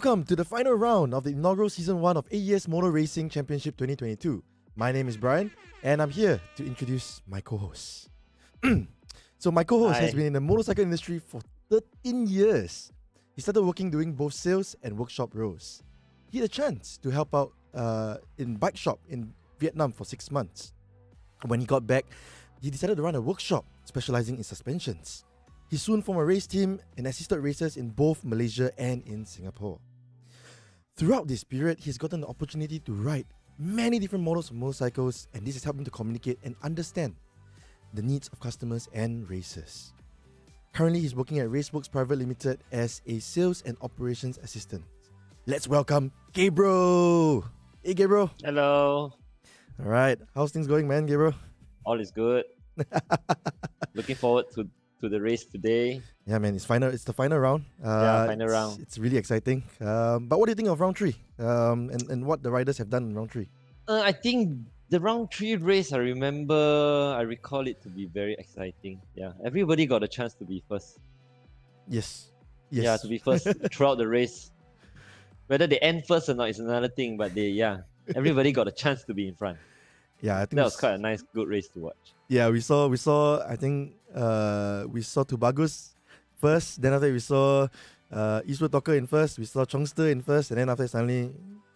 Welcome to the final round of the inaugural Season 1 of AES Moto Racing Championship 2022. My name is Brian, and I'm here to introduce my co-host. So my co-host has been in the motorcycle industry for 13 years. He started working doing both sales and workshop roles. He had a chance to help out in bike shop in Vietnam for 6 months. When he got back, he decided to run a workshop specializing in suspensions. He soon formed a race team and assisted racers in both Malaysia and in Singapore. Throughout this period, he's gotten the opportunity to ride many different models of motorcycles, and this has helped him to communicate and understand the needs of customers and racers. Currently, he's working at Raceworks Private Limited as a sales and operations assistant. Let's welcome Gabriel. Hey, Gabriel. Hello. All right. How's things going, man, Gabriel? All is good. Looking forward to the race today. Yeah, man. It's the final round. Final round. It's really exciting. But what do you think of round 3? And what the riders have done in round 3? I think the round 3 race, I recall it to be very exciting. Yeah, everybody got a chance to be first. Yes. Yeah, to be first throughout the race. Whether they end first or not is another thing, but everybody got a chance to be in front. Yeah, I think that was quite a nice, good race to watch. Yeah, we saw. I think we saw Tubagus first. Then after we saw Eastwood Talker in first. We saw Chongster in first, and then after suddenly,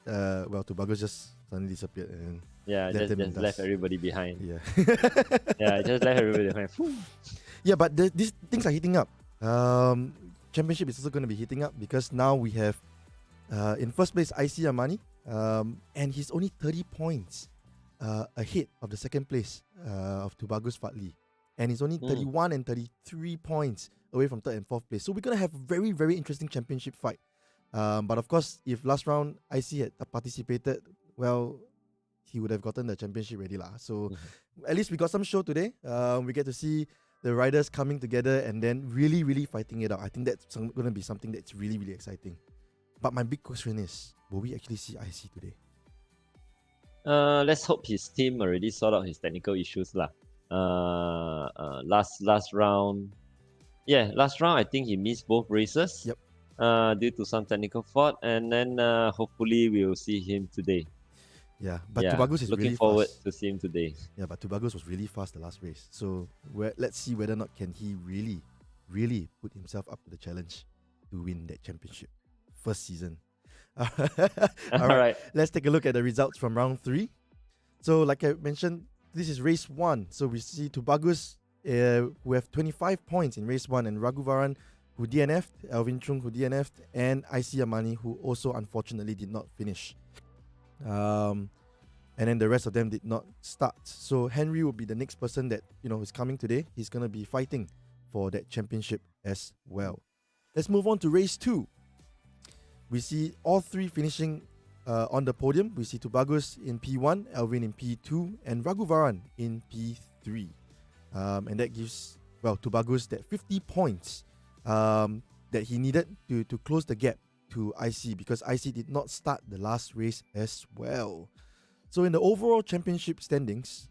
Tubagus just suddenly disappeared and just left everybody behind. Yeah, just left everybody behind. Yeah, but these things are heating up. Championship is also going to be heating up because now we have in first place IC Armani, and he's only 30 points ahead of the second place of Tubagus Fadli, and he's only 31 and 33 points away from third and fourth place. So we're gonna have a very, very interesting championship fight. But of course, if last round IC had participated, well, he would have gotten the championship ready lah. So at least we got some show today. We get to see the riders coming together and then really, really fighting it out. I think that's gonna be something that's really, really exciting. But my big question is, will we actually see IC today? Let's hope his team already sorted out his technical issues lah. Last round, I think he missed both races. Yep. Due to some technical fault, and then hopefully we'll see him today. Yeah, but Tubagus is looking really forward fast. to see him today. Yeah, but Tubagus was really fast the last race. So let's see whether or not can he really, really put himself up to the challenge to win that championship first season. All right, let's take a look at the results from round 3. So like I mentioned, this is race 1. So we see Tubagus who have 25 points in race 1, and Raghuvaran who DNF'd, Alvin Chung who DNF'd, and IC Armani who also unfortunately did not finish. And then the rest of them did not start. So Henry will be the next person that is coming today. He's gonna be fighting for that championship as well. Let's move on to race 2. We see all 3 finishing on the podium. We see Tubagus in P1, Alvin in P2, and Raghuvaran in P3. And that gives Tubagus that 50 points that he needed to close the gap to IC, because IC did not start the last race as well. So in the overall championship standings,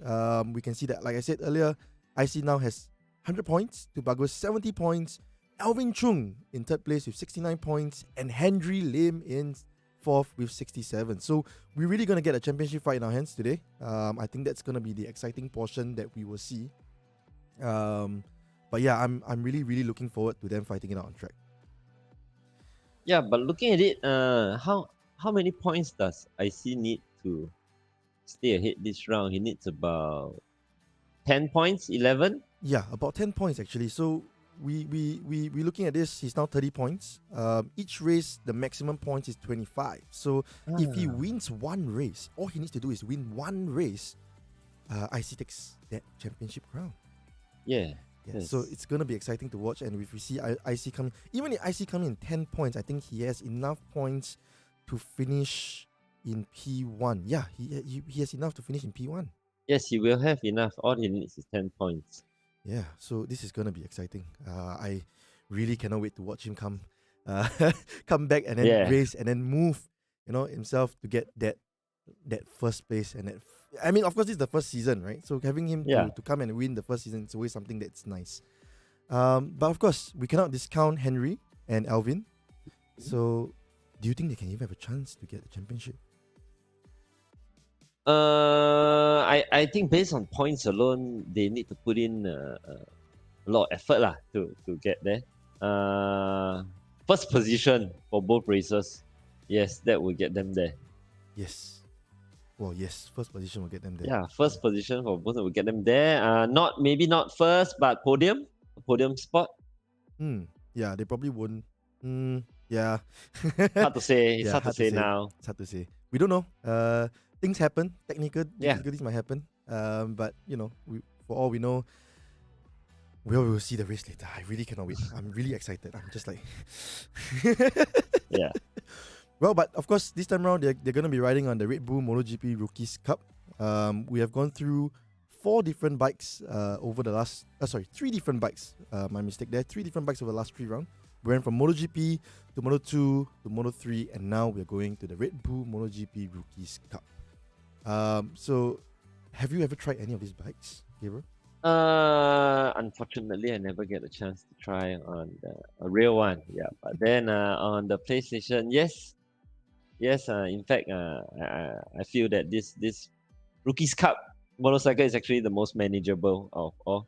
we can see that, like I said earlier, IC now has 100 points, Tubagus 70 points, Alvin Chung in third place with 69 points, and Henry Lim in fourth with 67. So we're really going to get a championship fight in our hands today. I think that's going to be the exciting portion that we will see. But yeah, I'm really, really looking forward to them fighting it out on track. Yeah, but looking at it, how many points does IC need to stay ahead this round? He needs about 10 points, 11? Yeah, about 10 points actually. So we looking at this, he's now 30 points. Each race, the maximum points is 25. So if he wins one race, all he needs to do is win one race, IC takes that championship crown. Yeah. Yes. So it's going to be exciting to watch. And if we see IC coming, even if IC coming in 10 points, I think he has enough points to finish in P1. Yeah, he has enough to finish in P1. Yes, he will have enough. All he needs is 10 points. Yeah, so this is going to be exciting. I really cannot wait to watch him come back and then race and then move, himself to get that first place. And of course, this is the first season, right? So having him to come and win the first season is always something that's nice. But of course, we cannot discount Henry and Alvin. So Do you think they can even have a chance to get the championship? I think based on points alone, they need to put in a lot of effort lah to get there. First position for both races, yes, that will get them there. Yes. Well, yes, first position will get them there. Yeah, first position for both will get them there. Maybe not first, but podium spot. Yeah, they probably won't. Yeah. Hard to say. It's Yeah, hard to say now. It's hard to say. We don't know. Things happen. Technical Yeah. difficulties might happen. But for all we know, we will see the race later. I really cannot wait. I'm really excited. I'm just like, Yeah. Well, but of course, this time around, they're going to be riding on the Red Bull MotoGP Rookies Cup. We have gone through 4 different bikes over the last... 3 different bikes. My mistake there. 3 different bikes over the last 3 rounds. We went from MotoGP to Moto2 to Moto3, and now we're going to the Red Bull MotoGP Rookies Cup. So, have you ever tried any of these bikes, Gabriel? Unfortunately, I never get a chance to try on a real one. Yeah, but then on the PlayStation, yes. In fact, I feel that this Rookies Cup motorcycle is actually the most manageable of all,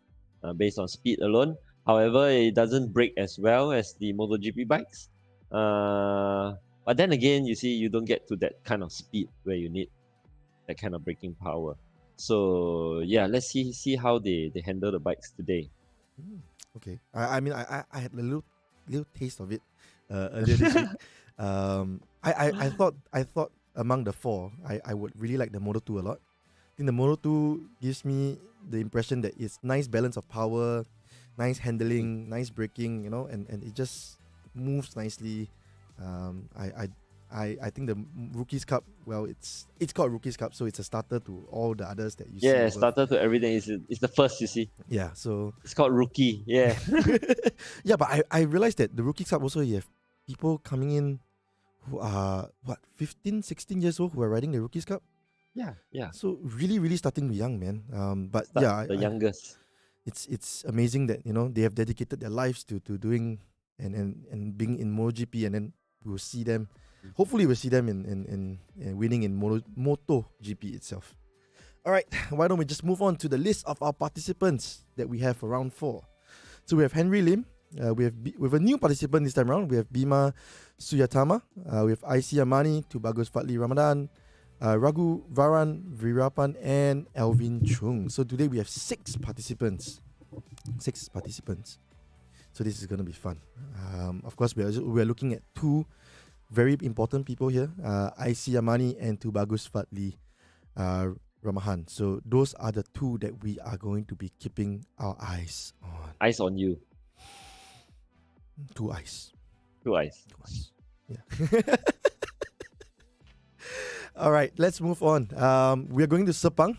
based on speed alone. However, it doesn't brake as well as the MotoGP bikes. But then again, you see, you don't get to that kind of speed where you need that kind of braking power. So yeah, let's see how they handle the bikes today. Okay. I mean, I had a little taste of it earlier this week. I thought among the 4, I would really like the Moto2 a lot. I think the Moto2 gives me the impression that it's nice balance of power, nice handling, nice braking, and it just moves nicely. I think the Rookies Cup, well, it's called Rookies Cup, so it's a starter to all the others that you see. Yeah, starter to everything. It's the first, you see. Yeah, so it's called Rookie. Yeah. Yeah, but I realized that the Rookies Cup also, you have people coming in who are 15, 16 years old who are riding the Rookies Cup. Yeah. So really, really starting young, man. But the youngest. It's amazing that they have dedicated their lives to doing and being in MotoGP, and then we'll see them. Hopefully, we'll see them in winning in MotoGP itself. All right, why don't we just move on to the list of our participants that we have for round 4. So we have Henry Lim. We have a new participant this time around. We have Bima Suyatama. We have IC Amani, Tubagus Fatli Ramadan, Raghu Varan Virapan, and Alvin Chung. So today we have 6 participants. 6 participants. So this is going to be fun. Of course, we are looking at 2 very important people here, IC Amani and Tubagus Fatli Ramahan. So those are the 2 that we are going to be keeping our eyes on. Eyes on you. 2 eyes. 2 eyes. 2 eyes. Yeah. All right, let's move on. We're going to Sepang.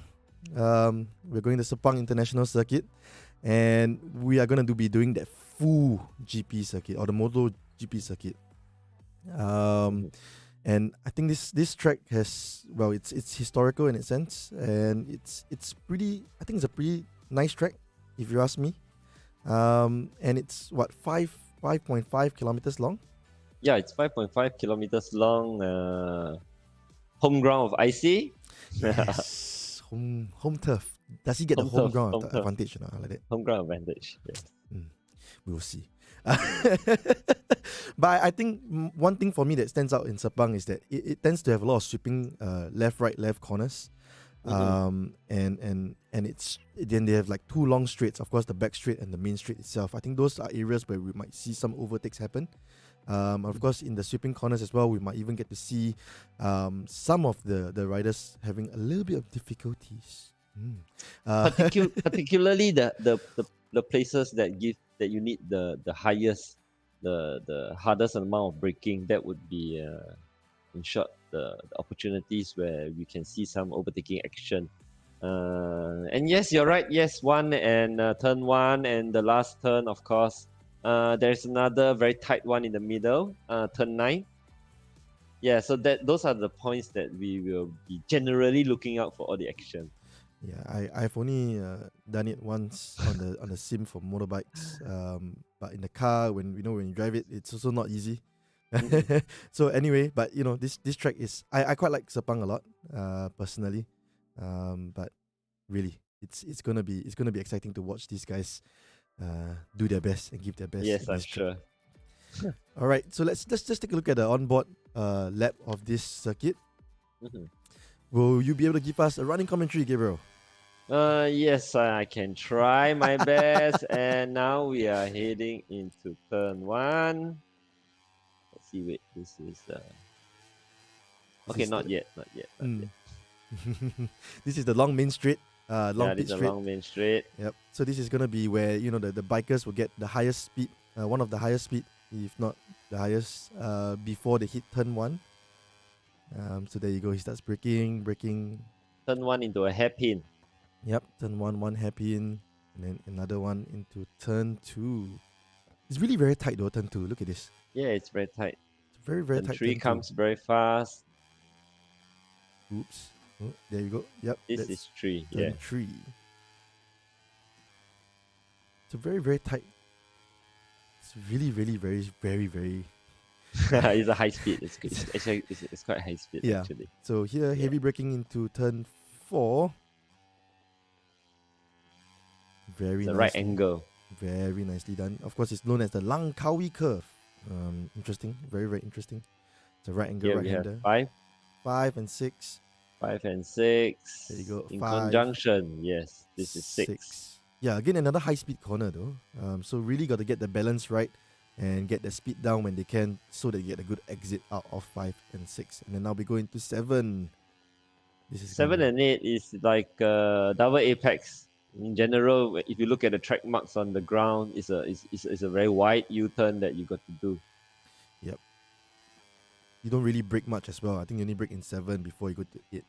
We're going to Sepang International Circuit, and we are going to be doing that full GP circuit or the Moto GP circuit. And I think this track has, well, it's historical in its sense, and it's pretty. I think it's a pretty nice track, if you ask me. And it's 5.5 kilometers long. Yeah, it's 5.5 kilometers long. Home ground of IC. Yes, home turf. Does he get the home ground advantage? Like that? Home ground advantage. Yes. We will see. But I think one thing for me that stands out in Sepang is that it tends to have a lot of sweeping left, corners. And it's then they have like 2 long straights, of course the back straight and the main straight itself. I think those are areas where we might see some overtakes happen. Of course, in the sweeping corners as well, we might even get to see some of the riders having a little bit of difficulties. Particularly the places that you need the highest, the hardest amount of braking. That would be in short the opportunities where we can see some overtaking action. And yes, you're right. Yes, turn 1 and the last turn, of course. There's another very tight one in the middle, turn 9. Yeah, so those are the points that we will be generally looking out for all the action. Yeah, I've only done it once on the sim for motorbikes. But in the car, when you drive it, it's also not easy. So anyway, but this track is I quite like Sepang a lot, personally, but really it's gonna be exciting to watch these guys do their best and give their best Yes, in I'm this track. sure. All right, so let's just take a look at the onboard lap of this circuit. Mhm. Will you be able to give us a running commentary, Gabriel? Yes, I can try my best. And now we are heading into turn 1. Let's see, wait, this is This okay, is not the, yet, not yet, not yet. This is the long main straight, long Yeah, pit this is a straight. long main straight. Yep. So this is gonna be where the bikers will get the highest speed, one of the highest speed, if not the highest, before they hit turn 1. So there you go. He starts braking. Turn 1 into a hairpin. Yep. Turn 1 hairpin, and then another one into turn 2. It's really very tight though. Turn 2. Look at this. Yeah, it's very tight. It's very very Turn tight. 3 Turn comes very fast. 2. Oops. Oh, there you go. Yep. This that's is 3. turn Yeah. 3. So very very tight. It's really really very. It's a high speed. It's actually it's quite high speed, Yeah. actually. So here, heavy braking into turn 4. Very It's a nice. right angle. Very nicely done. Of course, it's known as the Langkawi curve. Interesting. Very, very interesting. It's a right angle Here right we have hander. 5, 5 and 6. 5 and 6. There you go. In 5, conjunction, yes. This is 6. Yeah, again, another high speed corner though. So really got to get the balance right and get the speed down when they can so they get a good exit out of 5 and 6. And then now we go into 7. This is 7 and 8 is like double apex. In general, if you look at the track marks on the ground, it's a very wide U-turn that you got to do. Yep. You don't really brake much as well. I think you only brake in 7 before you go to 8.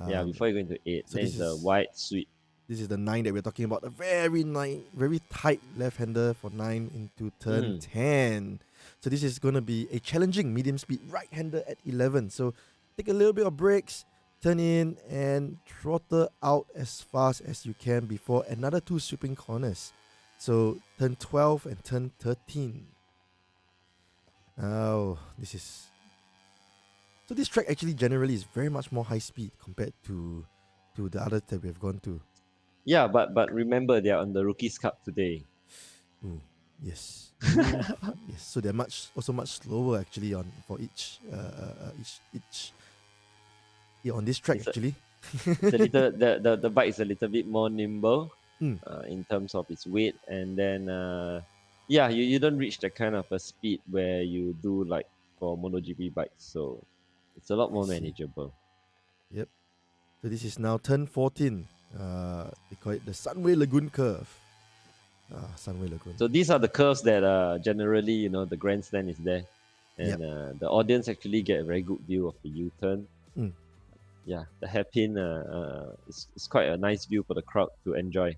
Yeah, before you go into 8, so then this it's a is- wide sweep. This is the 9 that we're talking about. A very tight left-hander for 9 into turn 10. So this is going to be a challenging medium speed right-hander at 11. So take a little bit of brakes, turn in and throttle out as fast as you can before another 2 sweeping corners. So turn 12 and turn 13. Oh, this is... So this track actually generally is very much more high speed compared to the others that we've gone to. Yeah, but remember, they are on the Rookies Cup today. Ooh, yes. Yes. So they're much slower actually for each on this track actually. It's a little the bike is a little bit more nimble Mm. in terms of its weight, and then yeah, you don't reach the kind of a speed where you do like for MotoGP bikes, so it's a lot more manageable. Yep. So this is now turn 14. They call it the Sunway Lagoon curve. Sunway Lagoon. So these are the curves that generally, the grandstand is there, and the audience actually get a very good view of the U-turn. Mm. Yeah, the hairpin is quite a nice view for the crowd to enjoy.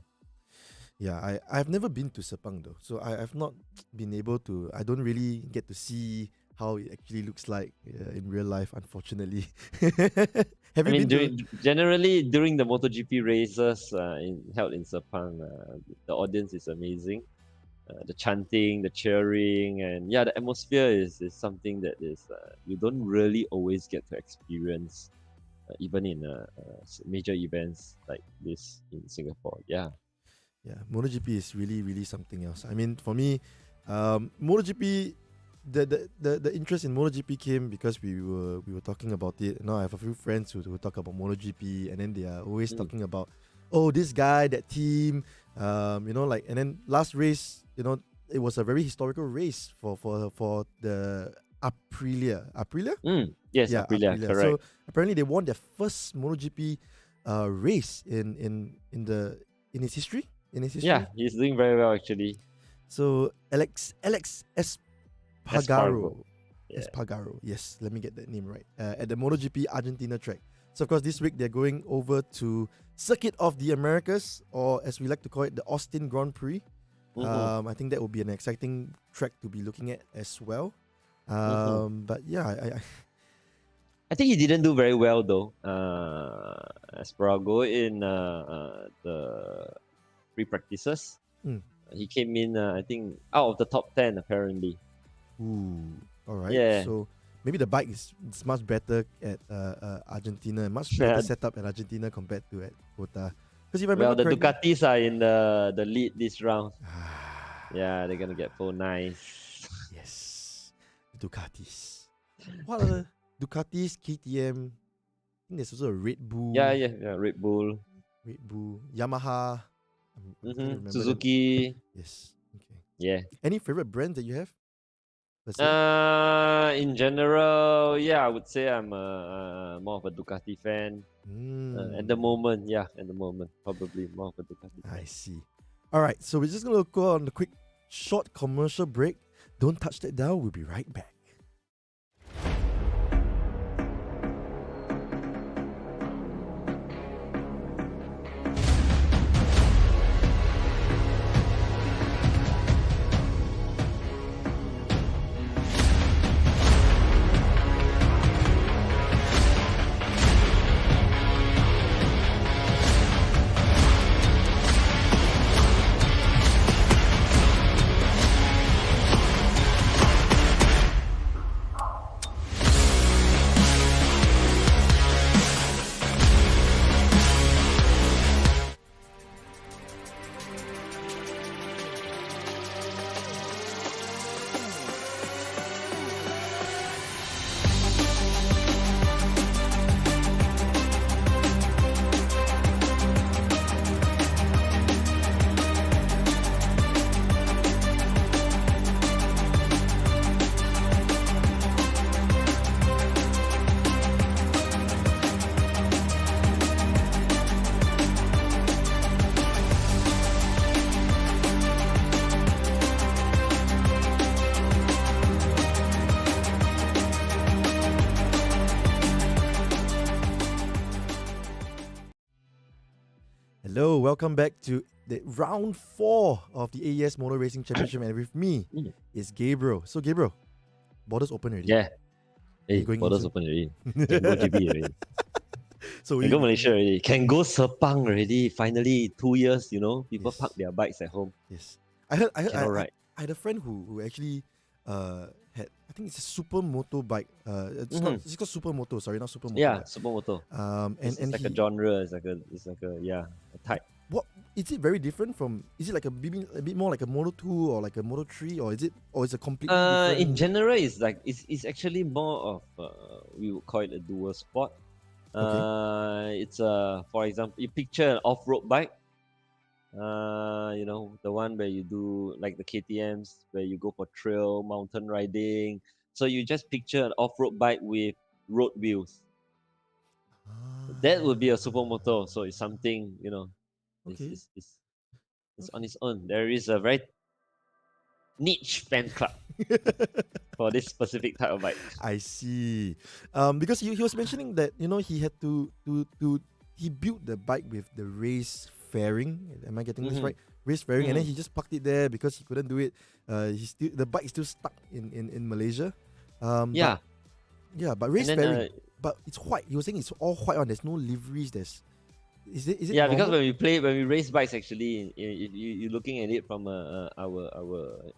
Yeah, I've never been to Sepang though, so I've not been able to. I don't really get to see how it actually looks like in real life, unfortunately. Have you been to? Generally during the MotoGP races held in Sepang, the audience is amazing. The chanting, the cheering, and yeah, the atmosphere is something that is you don't really always get to experience, even in major events like this in Singapore. Yeah. Yeah, MotoGP is really, really something else. I mean, for me, MotoGP, the interest in MotoGP came because we were talking about it. Now I have a few friends who talk about MotoGP, and then they are always talking about, oh, this guy, that team, and then last race, it was a very historical race for the Aprilia. Aprilia? Yes, Yeah, Aprilia, correct. So apparently they won their first MotoGP race in its history. Yeah, he's doing very well actually. So Alex Espargaro. Espargaro. Yeah. Espargaro. Yes, let me get that name right. At the MotoGP Argentina track. So of course this week they're going over to Circuit of the Americas, or as we like to call it, the Austin Grand Prix. I think that will be an exciting track to be looking at as well. But yeah, I think he didn't do very well though. Espargaro in the free practices. He came in, I think, out of the top 10 apparently. Ooh. All right. Yeah. So maybe the bike is it's much better at Argentina, much better setup at Argentina compared to at Kota. Because if I Well, remember the correctly, Ducatis are in the lead this round. Yeah, they're gonna get 4 nice. yes, Ducatis. What are the Ducatis, KTM? I think there's also a Red Bull. Yeah, Red Bull. Yamaha. I'm trying to remember them. Suzuki. Yes. Okay. Yeah. Any favorite brand that you have? In general, yeah, I would say I'm more of a Ducati fan. At the moment, probably more of a Ducati fan. I see. All right, so we're just gonna go on a quick, short commercial break. Don't touch that dial. We'll be right back. Hello, welcome back to the round 4 of the AES Moto Racing Championship, and with me is Gabriel. So Gabriel, borders open already. Yeah. Hey, going borders into- open already. Can go GB already. So Can go Malaysia already. Can go Sepang already. Finally, 2 years, people Yes. park their bikes at home. Yes, I heard. Cannot ride. I had a friend who actually had, I think it's a super moto bike. It's not. It's called super moto. Sorry, not super moto. Yeah, but, supermoto. and It's like a he- genre. It's like a type. What is it very different from? Is it like a bit more like a Moto 2 or like a Moto 3, or is it a completely different? In general, it's actually more of we would call it a dual sport. It's for example, you picture an off-road bike. The one where you do like the KTM's, where you go for trail, mountain riding. So you just picture an off-road bike with road wheels. That would be a supermoto. So it's something, Okay. it's on its own. There is a very niche fan club for this specific type of bike. I see. Because he was mentioning that he had to he built the bike with the race fairing. Am I getting this right? Race fairing, and then he just parked it there because he couldn't do it. The bike is still stuck in Malaysia. Yeah. But race fairing. But it's white. He was saying it's all white on. There's no liveries. Is it Yeah, normal? because when we race bikes, actually, you're looking at it from our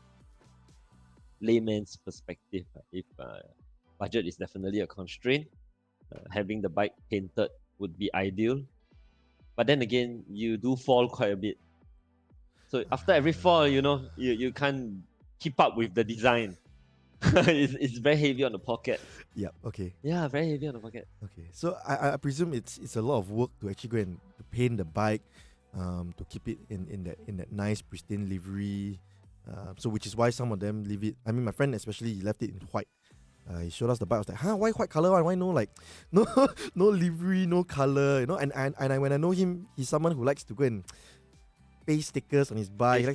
layman's perspective. If budget is definitely a constraint, having the bike painted would be ideal. But then again, you do fall quite a bit. So after every fall, you can't keep up with the design. It's very heavy on the pocket. Yeah. Okay. Yeah, very heavy on the pocket. Okay. So I presume it's a lot of work to actually go and to paint the bike, to keep it in that nice pristine livery. So which is why some of them leave it. I mean, my friend especially, he left it in white. He showed us the bike. I was like, why white color one? Why no no livery, no color? And when I know him, he's someone who likes to go and paste stickers on his bike.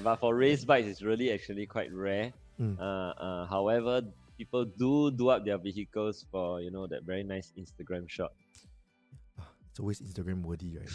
But for race bikes, it's really actually quite rare. However, people do up their vehicles for that very nice Instagram shot. It's always Instagram worthy, right?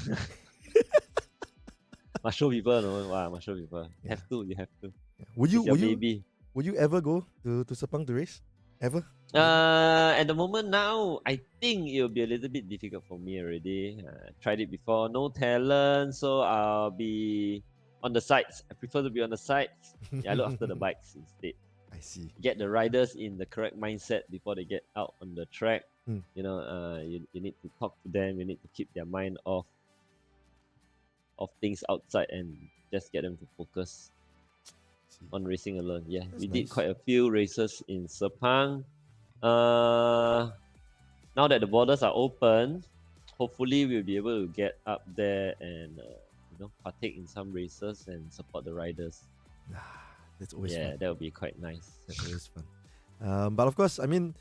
Must show people, no? Wow, must show people. Yeah. You have to. Yeah. Would you ever go to Sepang to race? Ever? At the moment now, I think it'll be a little bit difficult for me already. Tried it before, no talent, so I'll be on the sides. I prefer to be on the sides. I look after the bikes instead. I see. get the riders in the correct mindset before they get out on the track. Mm. You need to talk to them. You need to keep their mind off things outside and just get them to focus See. on racing alone. Yeah, That's we did nice. quite a few races in Sepang. Now that the borders are open, hopefully we'll be able to get up there and partake in some races and support the riders. That's always Yeah, fun. that would be quite nice. That's always fun. But of course, I mean,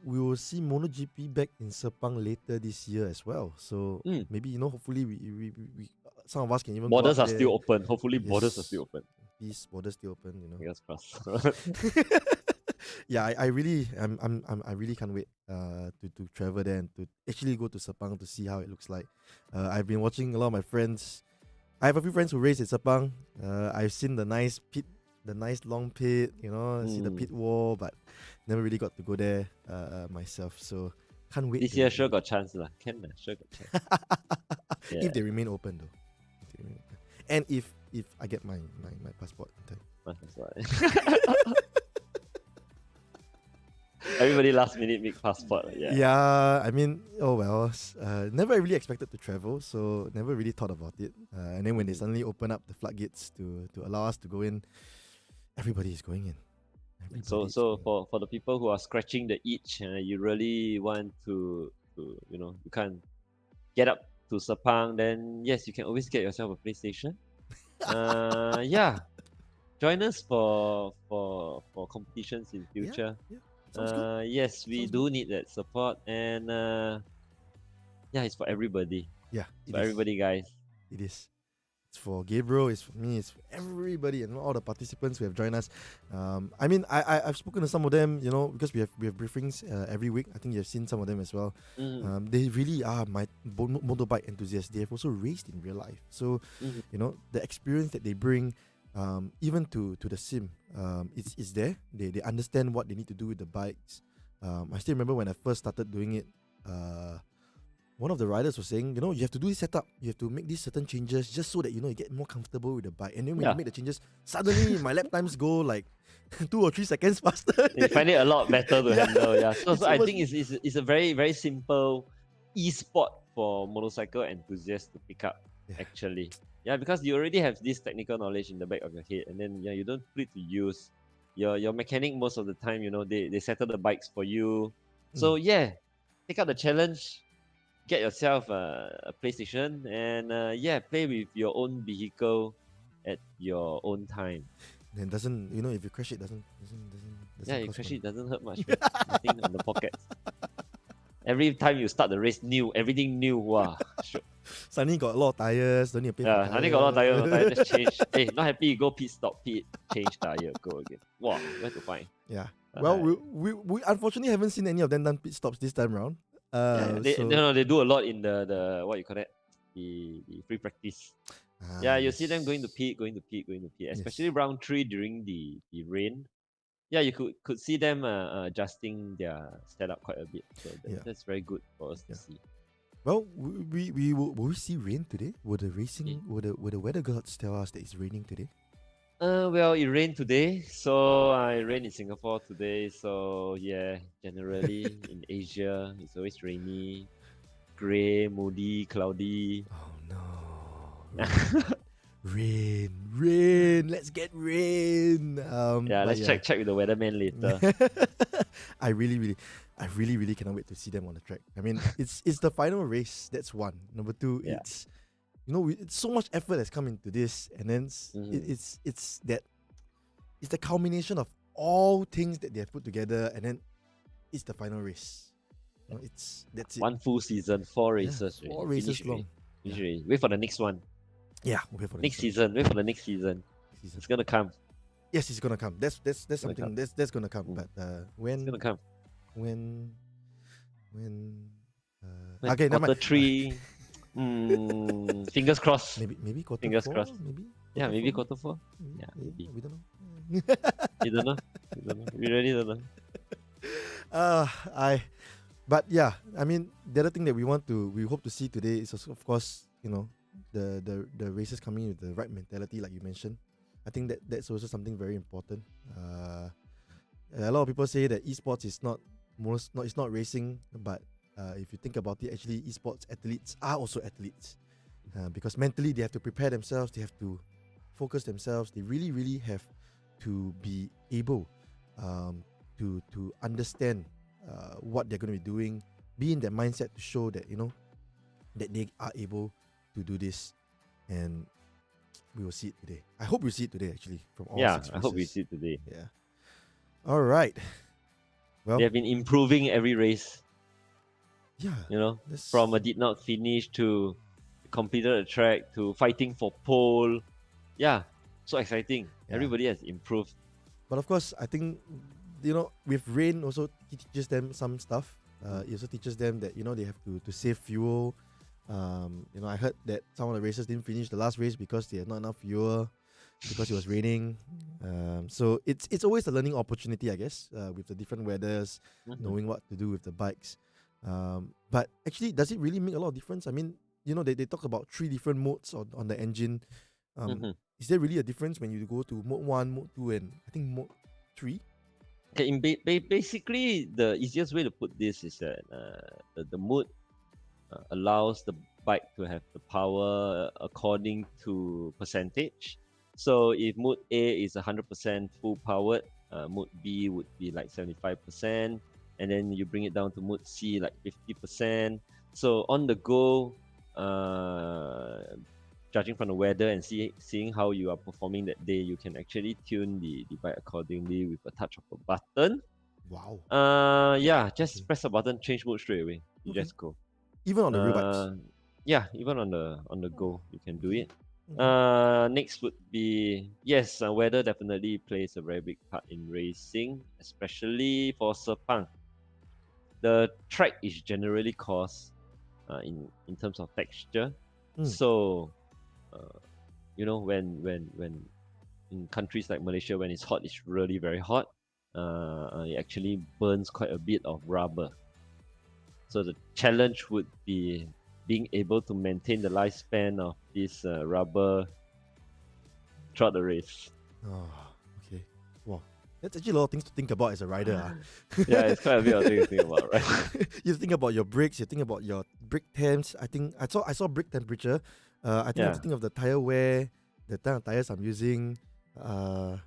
we will see MotoGP back in Sepang later this year as well. So maybe hopefully we some of us can even Borders go are out still there. open. Hopefully, borders are Yes. still open. Peace, borders still open. Fingers crossed. Yeah, I really I really can't wait to travel there and to actually go to Sepang to see how it looks like. I've been watching a lot of my friends. I have a few friends who race at Sepang. I've seen the nice pit, the nice long pit, see the pit wall, but never really got to go there myself. So can't wait. This year sure got chance lah. Can sure got chance. Yeah. If they remain open though. And if I get my passport in time. That's right. Everybody last minute make passport. Yeah. Yeah, I mean, oh well. Never really expected to travel, so never really thought about it. And then when they suddenly open up the floodgates to allow us to go in, everybody is going in. So for the people who are scratching the itch, you really want to you can't get up to Sepang, then yes, you can always get yourself a PlayStation. Yeah, join us for competitions in future. Yeah. Yes, we do need that support, and yeah, it's for everybody. Yeah, it's for everybody, guys. It is. It's for Gabriel, it's for me, it's for everybody and all the participants who have joined us. I mean, I've spoken to some of them, because we have briefings every week. I think you've seen some of them as well. They really are my motorbike enthusiasts. They have also raced in real life. So, the experience that they bring, even to the sim, it's there. They understand what they need to do with the bikes. I still remember when I first started doing it, one of the riders was saying, you have to do this setup. You have to make these certain changes just so that, you get more comfortable with the bike. And then when you make the changes, suddenly my lap times go like 2 or 3 seconds faster. You find it a lot better to handle. Yeah. So I think it's a very, very simple e-sport for motorcycle enthusiasts to pick up, actually. Yeah, because you already have this technical knowledge in the back of your head, and then you don't put it to use. Your mechanic most of the time, they settle the bikes for you. So take up the challenge. Get yourself a PlayStation and play with your own vehicle at your own time. Then doesn't, if you crash it, doesn't you crash it doesn't hurt much. Nothing on the pockets. Every time you start the race, everything new. Wow. Sure. Suddenly got a lot of tires. Don't need to pay for tires. Suddenly got a lot of tires. Tire, just change. Hey, not happy? You go pit stop, change tire, go again. Wow, where to find? Yeah. Well, we unfortunately haven't seen any of them done pit stops this time around. They do a lot in the what you call that, the free practice. You see them going to pit, especially round 3 during the rain. Yeah, you could see them adjusting their setup quite a bit. So that's very good for us to see. Well, will we see rain today? Will the weather gods tell us that it's raining today? Well, it rained today, so I rained in Singapore today. So yeah, generally in Asia, it's always rainy, grey, moody, cloudy. Oh no! Rain! Let's get rain. Let's check with the weatherman later. I really cannot wait to see them on the track. I mean, it's the final race. That's one. Number 2, it's so much effort has come into this, and then it's the culmination of all things that they have put together, and then it's the final race. That's it. One full season, 4 races. 4 races long. Wait for the next one. Yeah, wait for the next season. Wait for the next season. It's gonna come. Yes, it's gonna come. That's something that's gonna come. But when it's gonna come? When okay, quarter 3. Fingers crossed. Maybe quarter Fingers 4, crossed. Maybe quarter 4. Yeah, maybe. We don't know. You don't know. We really don't know. But yeah, I mean, the other thing that we hope to see today is also, of course, the races coming with the right mentality, like you mentioned. I think that's also something very important. A lot of people say that esports is it's not racing, but if you think about it, actually esports athletes are also athletes, because mentally they have to prepare themselves, they have to focus themselves, they really, really have to be able to understand what they're going to be doing, be in that mindset to show that that they are able to do this, and we will see it today. I hope we see it today, actually, from all 6 races. I hope we see it today. Yeah. All right. Well, They have been improving every race. Yeah. From a did not finish to completed a track to fighting for pole. Yeah, so exciting. Yeah. Everybody has improved. But of course, I think with rain also teaches them some stuff. It also teaches them that they have to save fuel. I heard that some of the racers didn't finish the last race because they had not enough fuel because it was raining. So it's always a learning opportunity, I guess, with the different weathers, knowing what to do with the bikes. But actually, does it really make a lot of difference? I mean, they talk about 3 different modes on the engine. Is there really a difference when you go to mode 1, mode 2, and I think mode 3? Okay, basically, the easiest way to put this is that the mode allows the bike to have the power according to percentage. So if mode A is 100% full powered, mode B would be like 75%, and then you bring it down to mode C like 50%. So on the go, judging from the weather and seeing how you are performing that day, you can actually tune the bike accordingly with a touch of a button. Wow. Just press a button, change mode straight away. You just go. Even on the real bikes? Yeah, even on the go, you can do it. Next would be, weather definitely plays a very big part in racing, especially for Sepang. The track is generally coarse in terms of texture. So, when in countries like Malaysia, when it's hot, it's really very hot. It actually burns quite a bit of rubber. So the challenge would be being able to maintain the lifespan of this rubber throughout the race. Oh, okay. Wow. That's actually a lot of things to think about as a rider. Yeah, it's quite a bit of things to think about, right? You think about your brakes, you think about your brake temps. I think I saw brake temperature. I think I have to think of the tire wear, the kind of tires I'm using. What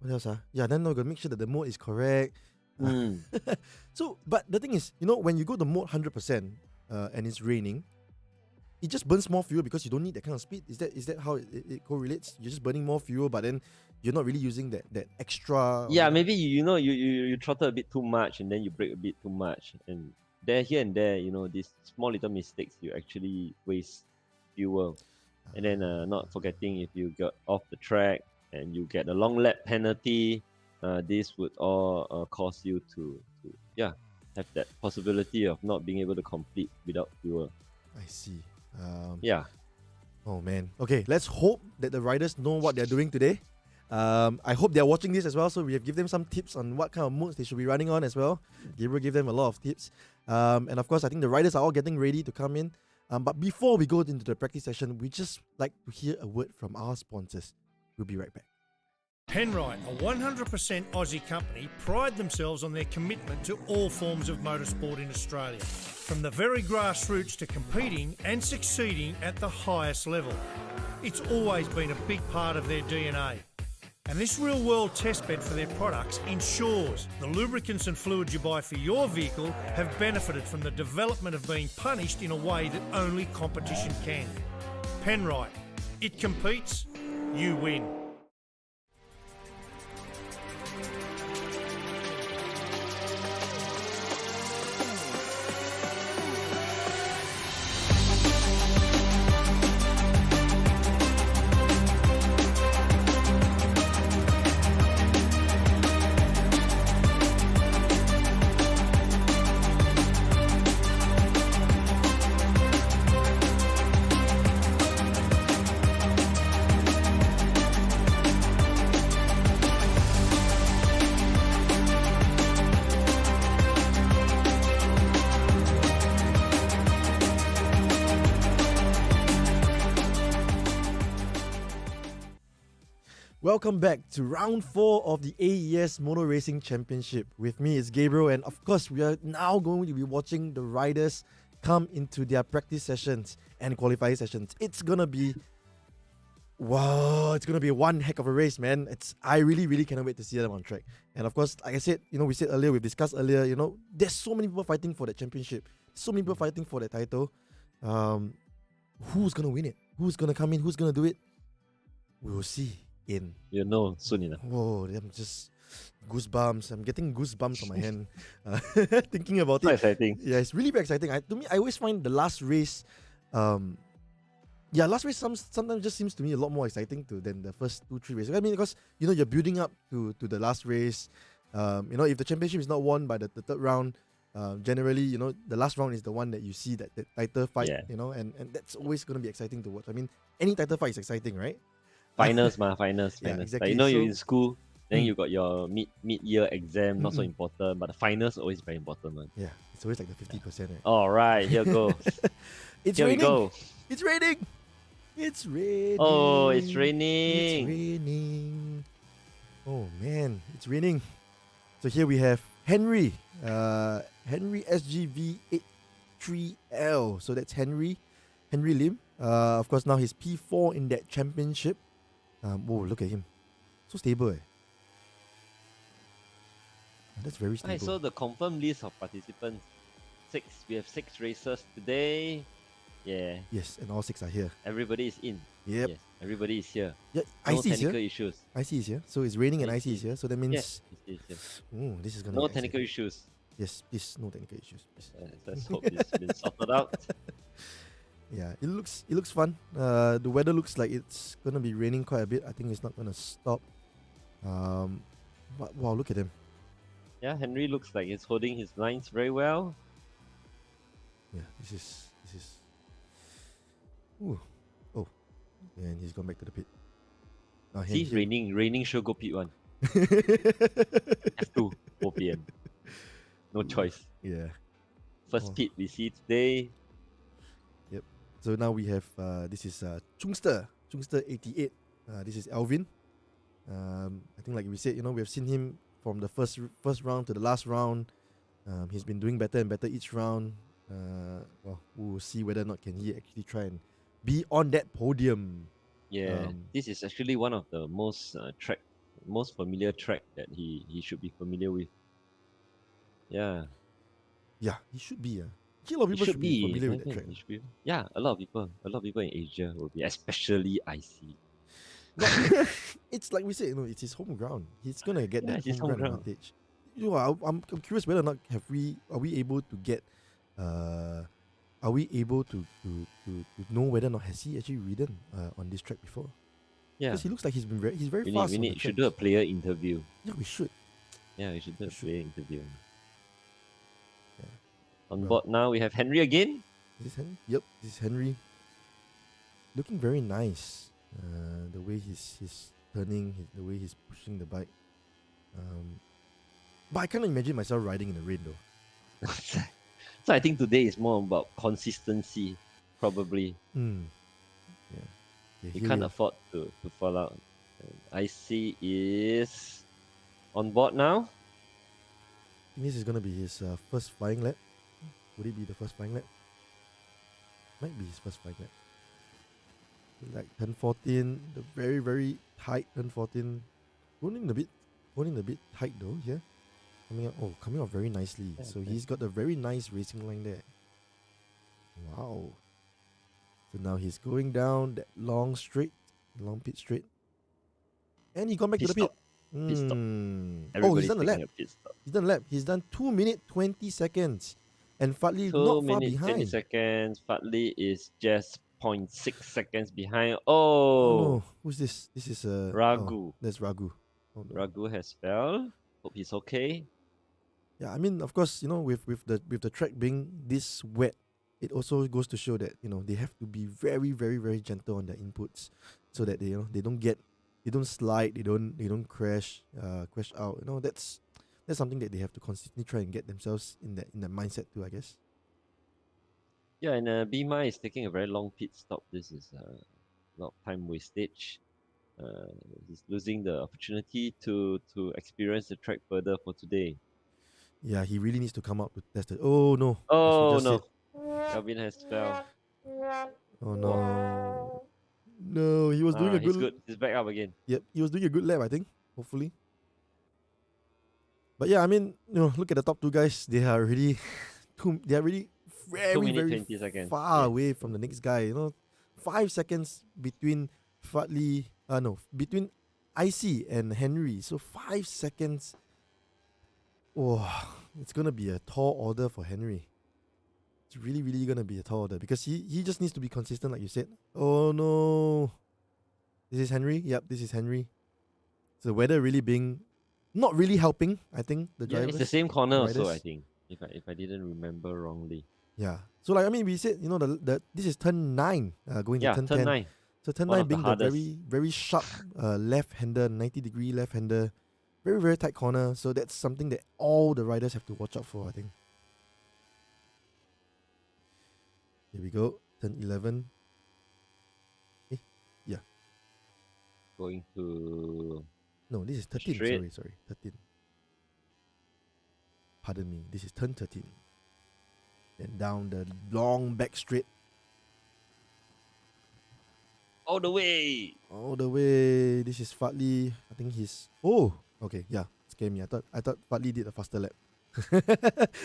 else? Yeah, then I'm gonna make sure that the mode is correct. So, but the thing is, when you go to mode 100% and it's raining, it just burns more fuel because you don't need that kind of speed. Is that how it correlates? You're just burning more fuel, but then you're not really using that extra. Yeah, maybe you throttle a bit too much and then you brake a bit too much, and here and there, these small little mistakes, you actually waste fuel. And then not forgetting, if you got off the track and you get a long lap penalty, this would all cause you to have that possibility of not being able to complete without fuel. I see. Oh man. Okay, let's hope that the riders know what they're doing today. I hope they're watching this as well, so we have given them some tips on what kind of modes they should be running on as well. Gabriel gave them a lot of tips. And of course, I think the riders are all getting ready to come in. But before we go into the practice session, we just like to hear a word from our sponsors. We'll be right back. Penrite, a 100% Aussie company, pride themselves on their commitment to all forms of motorsport in Australia, from the very grassroots to competing and succeeding at the highest level. It's always been a big part of their DNA. And this real-world testbed for their products ensures the lubricants and fluids you buy for your vehicle have benefited from the development of being punished in a way that only competition can. Penrite, it competes, you win. Welcome back to round 4 of the AES Moto Racing Championship. With me is Gabriel, and of course we are now going to be watching the riders come into their practice sessions and qualifying sessions. It's gonna be it's gonna be one heck of a race, man. I really cannot wait to see them on track. And of course, like I said, we said earlier, we've discussed earlier, there's so many people fighting for that championship, so many people fighting for that title. Who's gonna win it? Who's gonna come in? Who's gonna do it? We will see. Soon enough. Whoa, I'm just goosebumps. I'm getting goosebumps on my hand thinking about So it. exciting. Yeah, it's really very exciting. To me, I always find the last race, last race sometimes just seems to me a lot more exciting than the first 2-3 races. I mean, because you're building up to the last race. If the championship is not won by the third round, generally, the last round is the one that you see that title fight. Yeah. And that's always going to be exciting to watch. I mean, any title fight is exciting, right? Finals. Yeah, exactly. Like, you're So- in school, then you got your mid-year exam, not so important, but the finals always very important, man. Yeah, it's always like the 50%. Right? All right, here goes. It's Here we raining. go. It's raining. It's raining. Oh, it's It's raining. raining. Oh man, it's raining. So here we have Henry. Henry SGV83L. So that's Henry Lim. Of course, now he's P4 in that championship. Look at him. So stable. That's very stable. I saw the confirmed list of participants. We have 6 racers today. Yeah, Yes, and all 6 are here. everybody is in. Yep. Yes, everybody is here. Yeah, No IC is technical here. issues. IC is here. So it's raining and IC IC. is here. So that means Yes, it is here. this is gonna No be technical exciting. issues. Yes, please, no technical issues. Please. Let's hope it's been sorted out. Yeah, it looks fun. The weather looks like it's gonna be raining quite a bit. I think it's not gonna stop. But, wow, look at him. Yeah, Henry looks like he's holding his lines very well. Yeah, this is. Ooh, oh, and he's gone back to the pit. Now See, raining sure go pit one. F2, 4 p.m. No choice. Yeah. First Oh. pit we see today. So now we have this is Chungster 88. This is Alvin. I think like we said, we have seen him from the first round to the last round. He's been doing better and better each round. We'll see whether or not can he actually try and be on that podium. Yeah, this is actually one of the most familiar track that he should be familiar with. Yeah, Yeah, he should be. Actually, a lot of he people should be I familiar with that think track. he should be. Yeah, a lot of people in Asia will be, especially IC. It's like we said, it's his home ground. He's gonna get Yeah, that it's his home home ground ground. advantage. I'm curious whether or not are we able to get are we able to know whether or not has he actually ridden on this track before? Yeah, Because he looks like he's very we fast. should do a player interview. Yeah, we should. Yeah, we should do a should. player interview. Yeah. On Well. board now we have Henry again. Is this Henry? Yep, this is Henry. Looking very nice. The way he's turning, the way he's pushing the bike. But I can't imagine myself riding in the rain though. So I think today is more about consistency, probably. Yeah. Okay, You here can't we are. afford to fall out. IC is on board now. I think this is gonna be his first flying lap. Would it be the first flying lap? Might be his first flying lap. Like turn 14, the very tight turn 14. Going a bit tight though. Yeah. Coming out very nicely. Yeah, So yeah. he's got a very nice racing line there. Wow. So now he's going down that long pit straight. And he gone back to the Pit pit. Pit stop. Oh, Everybody's he's done the taking lap. a pit stop. He's done a lap. He's done 2 minutes 20 seconds. And Fadli 2 not far minutes, 20 behind. seconds. Fadli is just 0.6 seconds behind. Oh Oh, no, who's this? This is Raghu. that's Raghu. Oh, no. Raghu has fell. Hope he's okay. Yeah, I mean, of course, with the track being this wet, it also goes to show that they have to be very gentle on their inputs, so that they don't slide, they don't crash out. That's something that they have to constantly try and get themselves in that mindset too, I guess. Yeah, and Bima is taking a very long pit stop. This is a lot of time wastage. he's losing the opportunity to experience the track further for today. Yeah, he really needs to come out to test it. Oh no. As we Oh just no, said. Alvin has fell. Oh no. No, he was doing a He's good. good. He's back up again. Yep, he was doing a good lap, I think. Hopefully. But yeah, I mean, look at the top two guys. They are really, they are really 2 very, minutes very 20 seconds. far Yes. away from the next guy. 5 seconds between Fadli. Between IC and Henry. So 5 seconds. Oh, it's gonna be a tall order for Henry. It's really, really gonna be a tall order because he just needs to be consistent, like you said. Oh no. This is Henry. Yep, this is Henry. So the weather really being not really helping, I think, the Yeah, drivers. it's the same corner also, I riders. think. If I didn't remember wrongly. Yeah. So like we said, this is turn 9, going to turn 10. 9. So turn One 9 of the being the hardest. very, very sharp left-hander, 90-degree left-hander, very, very tight corner. So that's something that all the riders have to watch out for, I think. Here we go. Turn 11. Yeah. Going to No, this is 13. Straight. Sorry. 13. Pardon me. This is turn 13. Then down the long back straight. all the way. All the way. This is Fadli. I think he's. Oh, okay. Yeah, scared me. I thought Fadli did a faster lap.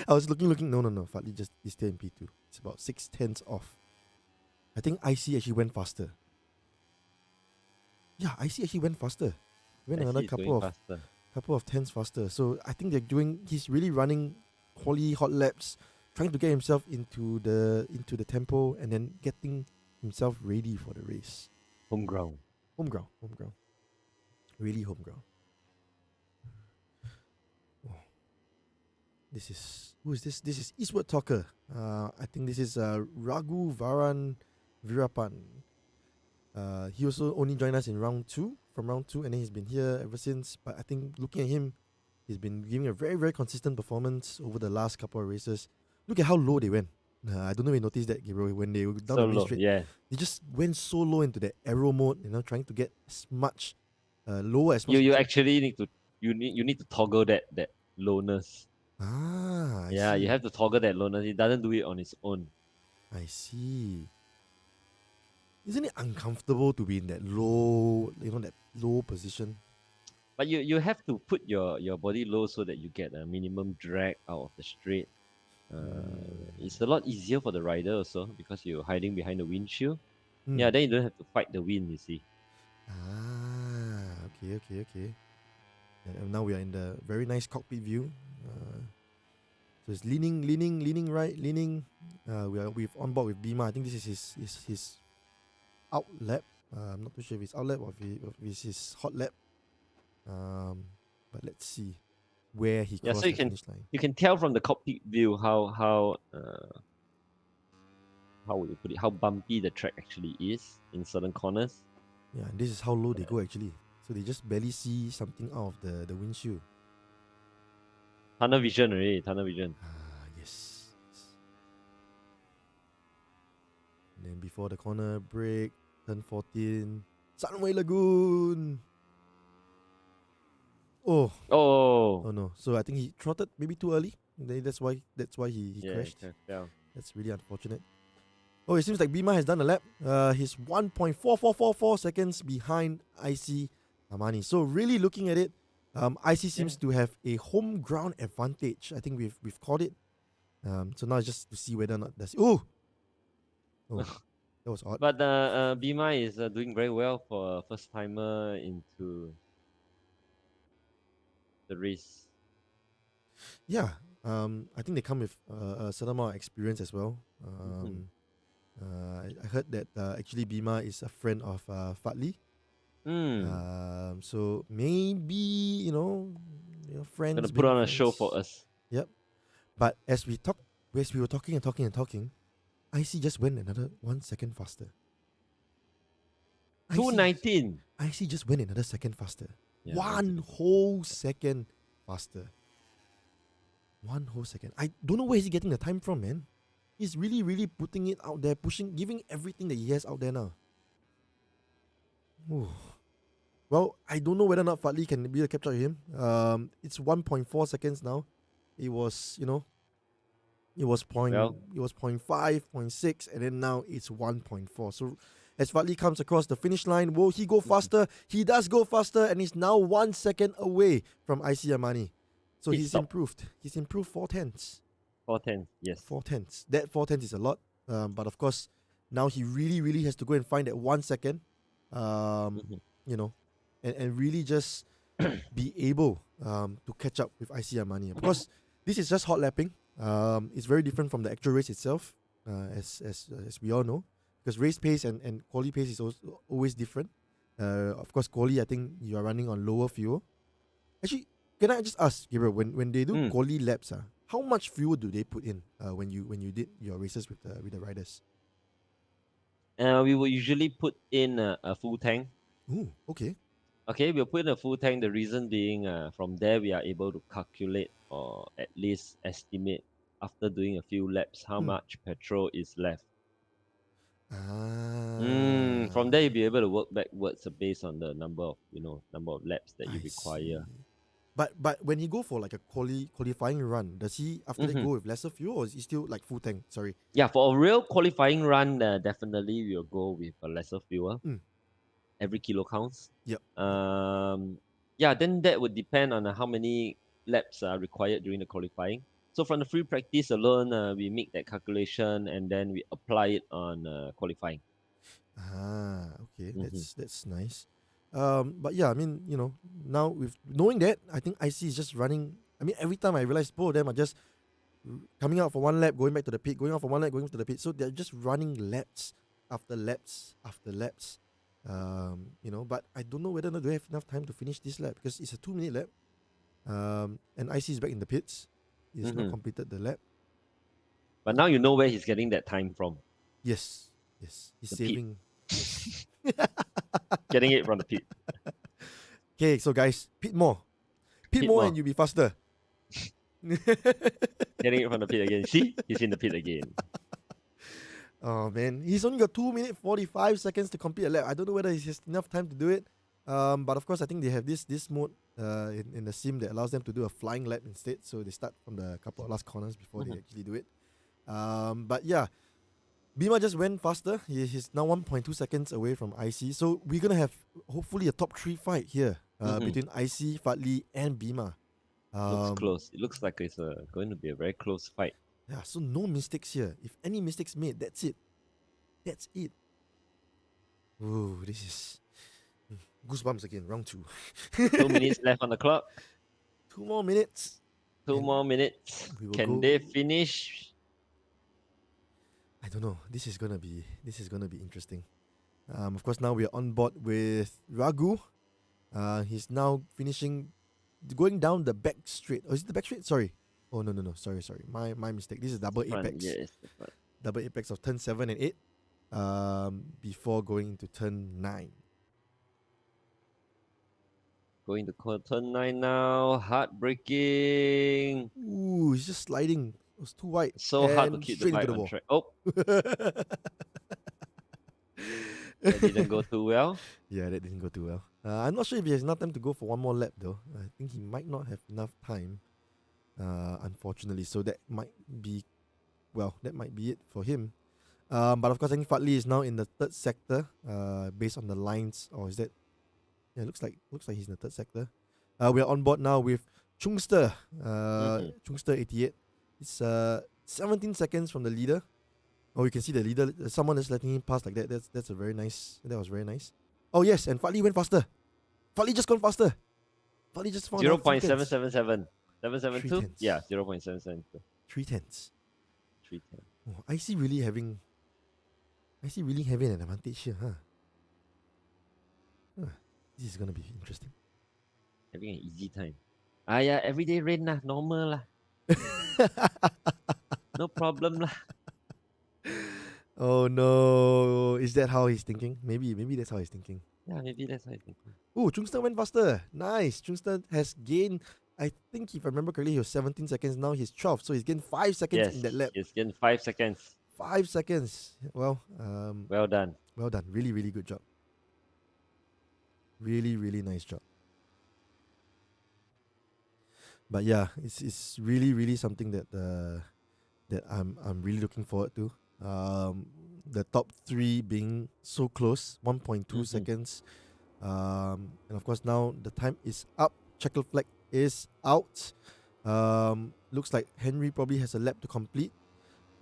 I was looking. No. Fadli just is still in P2. It's about 6/10 off. I think IC actually went faster. Yeah, IC actually went faster. Went I see another it's going faster. couple of tenths faster. So I think he's really running quality hot laps, trying to get himself into the tempo and then getting himself ready for the race. Home ground. Home ground. Really home ground. Oh. Who is this? This is Eastward Talker. I think this is Raghu Varan Virapan. He also only joined us in round 2, and then he's been here ever since. But I think looking at him, he's been giving a very, very consistent performance over the last couple of races. Look at how low they went. I don't know if you noticed that, Gabriel, when they were down the main straight. Yeah. They just went so low into that aero mode, trying to get as much lower as much. You actually need to you need to toggle that lowness. I Yeah, see. you have to toggle that lowness. It doesn't do it on its own. I see. Isn't it uncomfortable to be in that low, that low position? But you have to put your body low so that you get a minimum drag out of the straight. It's a lot easier for the rider also because you're hiding behind the windshield. Yeah, then you don't have to fight the wind, you see. Okay. And now we are in the very nice cockpit view. So it's leaning right, leaning. We're on board with Bima. I think this is his out lap. I'm not too sure if it's out lap or if it's his hot lap. But let's see where he crossed so the finish line. you can tell from the cockpit view how would you put it? How bumpy the track actually is in certain corners. Yeah, and this is how low they go actually. So they just barely see something out of the windshield. Tunnel vision already. Tunnel vision. Yes. And then before the corner break, turn 14, Sunway Lagoon. Oh no! So I think he trotted maybe too early. That's why he crashed. Yeah. That's really unfortunate. Oh, it seems like Bima has done a lap. He's 1.4444 seconds behind IC Amani. So really looking at it, IC seems to have a home ground advantage. I think we've called it. So now it's just to see whether or not that's that was odd. But Bima is doing very well for a first timer into the race. Yeah, I think they come with a certain amount of experience as well. I heard that actually Bima is a friend of Fadli. So maybe friends. Gonna put on a show for us. Yep. But as we were talking, IC just went another 1 second faster. 2:19. IC just went another second faster. Yeah, 1 whole second faster. 1 whole second. I don't know where he's getting the time from, man. He's really, really putting it out there, giving everything that he has out there now. Ooh. Well, I don't know whether or not Fadli can be able to capture him. It's 1.4 seconds now. It was, it was Well, it was 0.5, 0.6, and then now it's 1.4. So as Fadli comes across the finish line, will he go faster? He does go faster, and he's now 1 second away from IC Armani. So Pit he's stop. improved. He's improved 4 tenths. 4:10. Yes. 4 tenths. That 4 tenths is a lot. But of course, now he really, really has to go and find that 1 second. Mhm. You know, and really just be able to catch up with IC Armani. Of course, this is just hot lapping. It's very different from the actual race itself, as we all know, because race pace and quali pace is also always different. Of course, quali, I think you are running on lower fuel. Actually, can I just ask, Gabriel, when they do quali laps, how much fuel do they put in when you did your races with the riders? We will usually put in a full tank. Ooh, okay. Okay, we'll put in a full tank. The reason being, from there we are able to calculate or at least estimate after doing a few laps how much petrol is left. From there you'll be able to work backwards based on the number of laps that you I require. see. But when he go for like a qualifying run, does he after that go with lesser fuel, or is he still like full tank? Sorry. Yeah, for a real qualifying run, definitely we'll go with a lesser fuel. Every kilo counts. Yep. Yeah, then that would depend on how many laps are required during the qualifying. So from the free practice alone, we make that calculation and then we apply it on qualifying. Okay, that's nice. But yeah, I mean, now with knowing that, I think IC is just running. I mean, every time I realize both of them are just coming out for one lap, going back to the pit, going out for one lap, going to the pit. So they're just running laps after laps after laps. But I don't know whether or not they have enough time to finish this lap because it's a 2-minute lap. And IC is back in the pits. He's not completed the lap. But now you know where he's getting that time from. Yes. He's The saving. Getting it from the pit. Okay, so guys, pit more. Pit more and you'll be faster. Getting it from the pit again. See? He's in the pit again. Oh man, he's only got 2 minutes 45 seconds to complete a lap. I don't know whether he has enough time to do it. But of course, I think they have this mode in the sim that allows them to do a flying lap instead. So they start from the couple of last corners before they actually do it. But yeah, Bima just went faster. He's now 1.2 seconds away from IC. So we're gonna have hopefully a top 3 fight here between IC, Fadli, and Bima. Looks close. It looks like it's going to be a very close fight. Yeah, so no mistakes here. If any mistakes made, that's it. That's it. Ooh, this is goosebumps again. Round 2. 2 minutes left on the clock. 2 more minutes. 2 more minutes. Can they finish? I don't know. This is gonna be interesting. Of course, now we are on board with Raghu. He's now going down the back straight. Oh, is it the back straight? Sorry. Oh no. Sorry. My mistake. This is double apex. Yes. Double apex of turn 7 and 8. Before going into turn 9. Going to turn 9 now. Heartbreaking. Ooh, he's just sliding. It was too wide. So hard to keep the bike on track. Oh. That didn't go too well. Yeah, that didn't go too well. I'm not sure if he has enough time to go for one more lap though. I think he might not have enough time. Unfortunately. So that might be it for him. But of course I think Fadli is now in the 3rd sector. Based on the lines. Or is that? Yeah, looks like he's in the 3rd sector. We are on board now with Chungster. Chungster 88. It's 17 seconds from the leader. Oh, you can see the leader. Someone is letting him pass like that. That's a very nice. That was very nice. Oh yes, and Fadli went faster. Fadli just gone faster. Fadli just found 0.777. 772? 3/10. Yeah, 0.772. 3 tenths. 310. Oh, I see really having an advantage here, huh? This is gonna be interesting. Having an easy time. Yeah, everyday rain lah, normal lah. No problem lah. Oh no. Is that how he's thinking? Maybe that's how he's thinking. Yeah, maybe that's how I think. Oh, Chungster went faster. Nice. Chungster has gained, I think if I remember correctly, he was 17 seconds. Now he's 12. So he's gained 5 seconds in that lap. He's gained 5 seconds. 5 seconds. Well, Well done. well done. Really, really good job. Really, really nice job. But yeah, it's really, really something that that I'm really looking forward to. The top three being so close, 1.2 Mhm. seconds. And of course now the time is up. Checker flag is out. Looks like Henry probably has a lap to complete.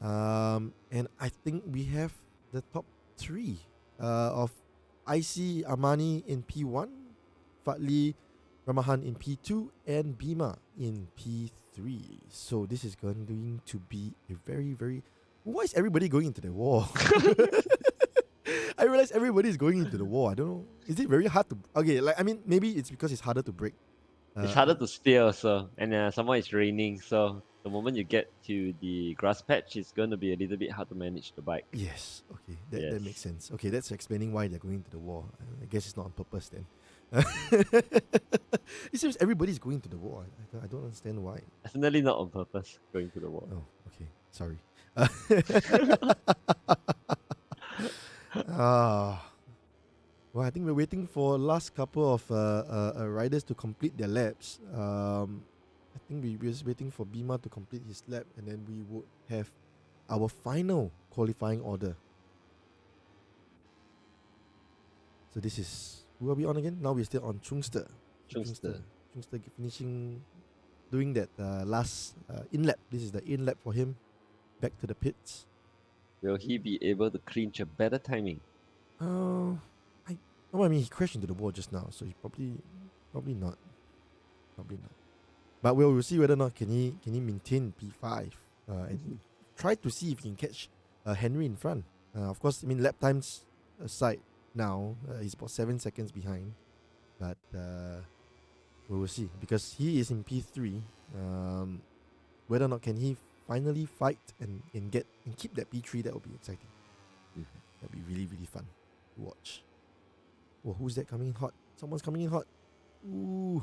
And I think we have the top three of IC Armani in P1, Fadli Ramahan in P2, and Bima in P3. So this is going to be a very, very... Why is everybody going into the wall? I realize everybody is going into the wall. I don't know. Is it very hard to... Okay, like, I mean, maybe it's because it's harder to break. It's harder to steer also, and somehow it's raining, so the moment you get to the grass patch, it's going to be a little bit hard to manage the bike. Yes, okay, that makes Yes. sense. Okay, that's explaining why they're going into the wall. I guess it's not on purpose then. It seems everybody's going to the wall. I don't understand why. Definitely not on purpose going to the wall. Oh, okay, sorry. Well, I think we're waiting for last couple of riders to complete their laps. I think we're just waiting for Bima to complete his lap, and then we would have our final qualifying order. So this is, who are we on again? Now we're still on Chungster. Chungster. Chungster finishing, doing that last in-lap. This is the in-lap for him. Back to the pits. Will he be able to clinch a better timing? I mean, he crashed into the wall just now, so he probably not. Probably not. But we'll see whether or not can he maintain P5 and try to see if he can catch Henry in front. Of course, I mean, lap times aside now, he's about 7 seconds behind. But we will see, because he is in P3. Whether or not can he finally fight and keep that P3, that will be exciting. That'd be really, really fun to watch. Oh, who's that coming in hot? Someone's coming in hot. Ooh.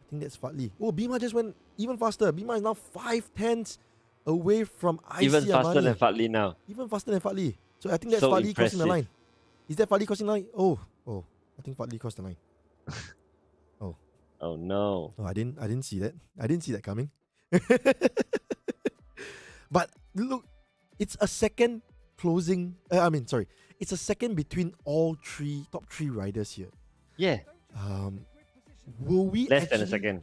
I think that's Fadli. Oh, Bima just went even faster. Bima is now 5/10 away from IC Even faster Armani. than Fadli now. Even faster than Fadli. So I think that's So Fadli crossing the impressive. line. Is that Fadli crossing the line? Oh, I think Fadli crossed the line. Oh no. Oh, I didn't see that. I didn't see that coming. But look, it's a second closing. It's a second between all top three riders here. Yeah. Will we Less than a actually- second.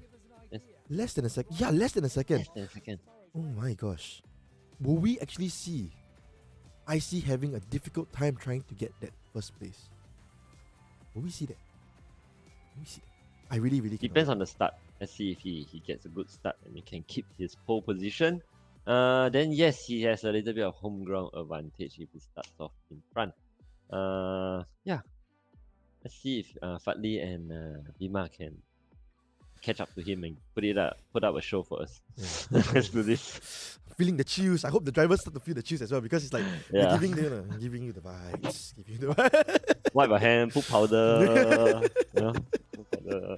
Less than a second. Yeah, less than a second. Less than a second. Oh my gosh. Will we actually see IC having a difficult time trying to get that first place? Will we see that? I really, really cannot Depends wait. on the start. Let's see if he gets a good start and he can keep his pole position. Then yes, he has a little bit of home ground advantage if he starts off in front. Yeah. Let's see if Fadli and Bima can catch up to him and put up a show for us. Yeah. Let's do this. Feeling the chills. I hope the drivers start to feel the chills as well, because it's like Yeah. they're giving you the vibes. Giving you the vibes. Wipe your hand, put powder. Put powder.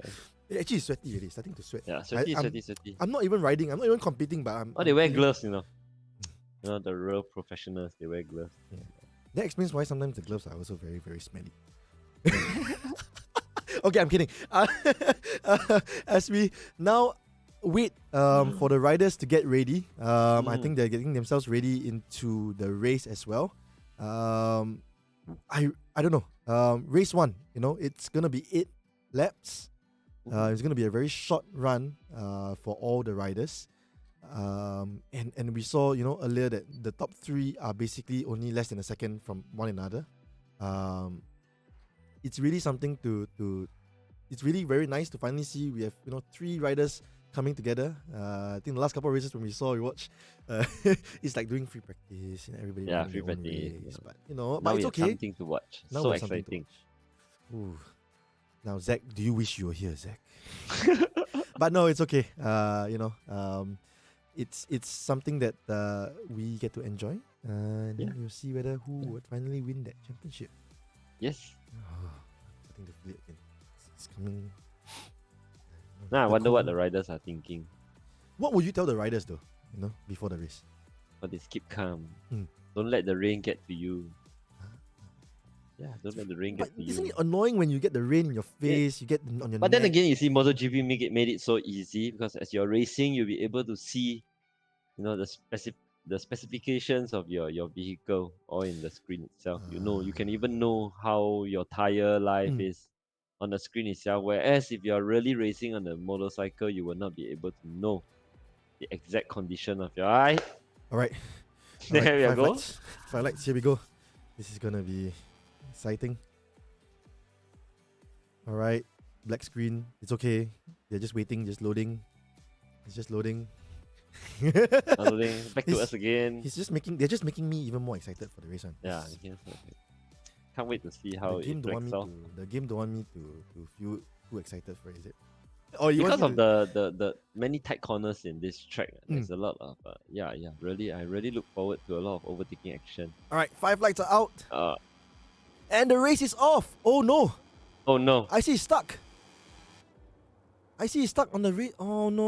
Actually, it's sweaty already. Starting to sweat. Yeah, sweaty. I'm not even riding. I'm not even competing, but I'm. Oh, they wear feeling- gloves, You know, the real professionals, they wear gloves. That explains why sometimes the gloves are also very, very smelly. Okay, I'm kidding. As we now wait for the riders to get ready, I think they're getting themselves ready into the race as well. I don't know. Race 1, it's gonna be 8 laps. It's gonna be a very short run for all the riders. And we saw earlier that the top 3 are basically only less than a second from one another. It's really something it's really very nice to finally see we have 3 riders coming together. I think the last couple of races when we watched, it's like doing free practice, everybody Yeah, running free their own practice, race, yeah. but Now but we it's have okay. something to watch. Now So we have something to exciting. watch. Ooh. Now, Zach, do you wish you were here, Zach? But no, it's okay. It's something that we get to enjoy. And then we'll see whether who would finally win that championship. Yes. Starting to feel it again. It's coming. Now I The wonder what cold- the riders are thinking. What would you tell the riders though? Before the race. But they keep calm. Mm. Don't let the rain get to you. Yeah, don't let the rain But get to isn't you. it annoying when you get the rain in your face, you get on your But then neck? again, you see, MotoGP made it so easy because as you're racing, you'll be able to see, the specifications of your vehicle all in the screen itself. You can even know how your tire life Mm. is on the screen itself. Whereas if you're really racing on a motorcycle, you will not be able to know the exact condition of your eye. All right. There we Five go. lights. 5 lights. Here we go. This is gonna be exciting. All right. Black screen. It's okay. They're just waiting, just loading. It's just loading. Loading back to He's- us again. They're just making me even more excited for the race one. Yeah, can't wait to see how the game it don't want breaks me off. to. The game don't want me to feel too excited for it. Is it? Oh, you Because want me of to- the many tight corners in this track, there's a lot of really I really look forward to a lot of overtaking action. All right. 5 lights are out, Uh and the race is off. Oh no! oh no. I see he's stuck. I see he's stuck on the race. Oh no!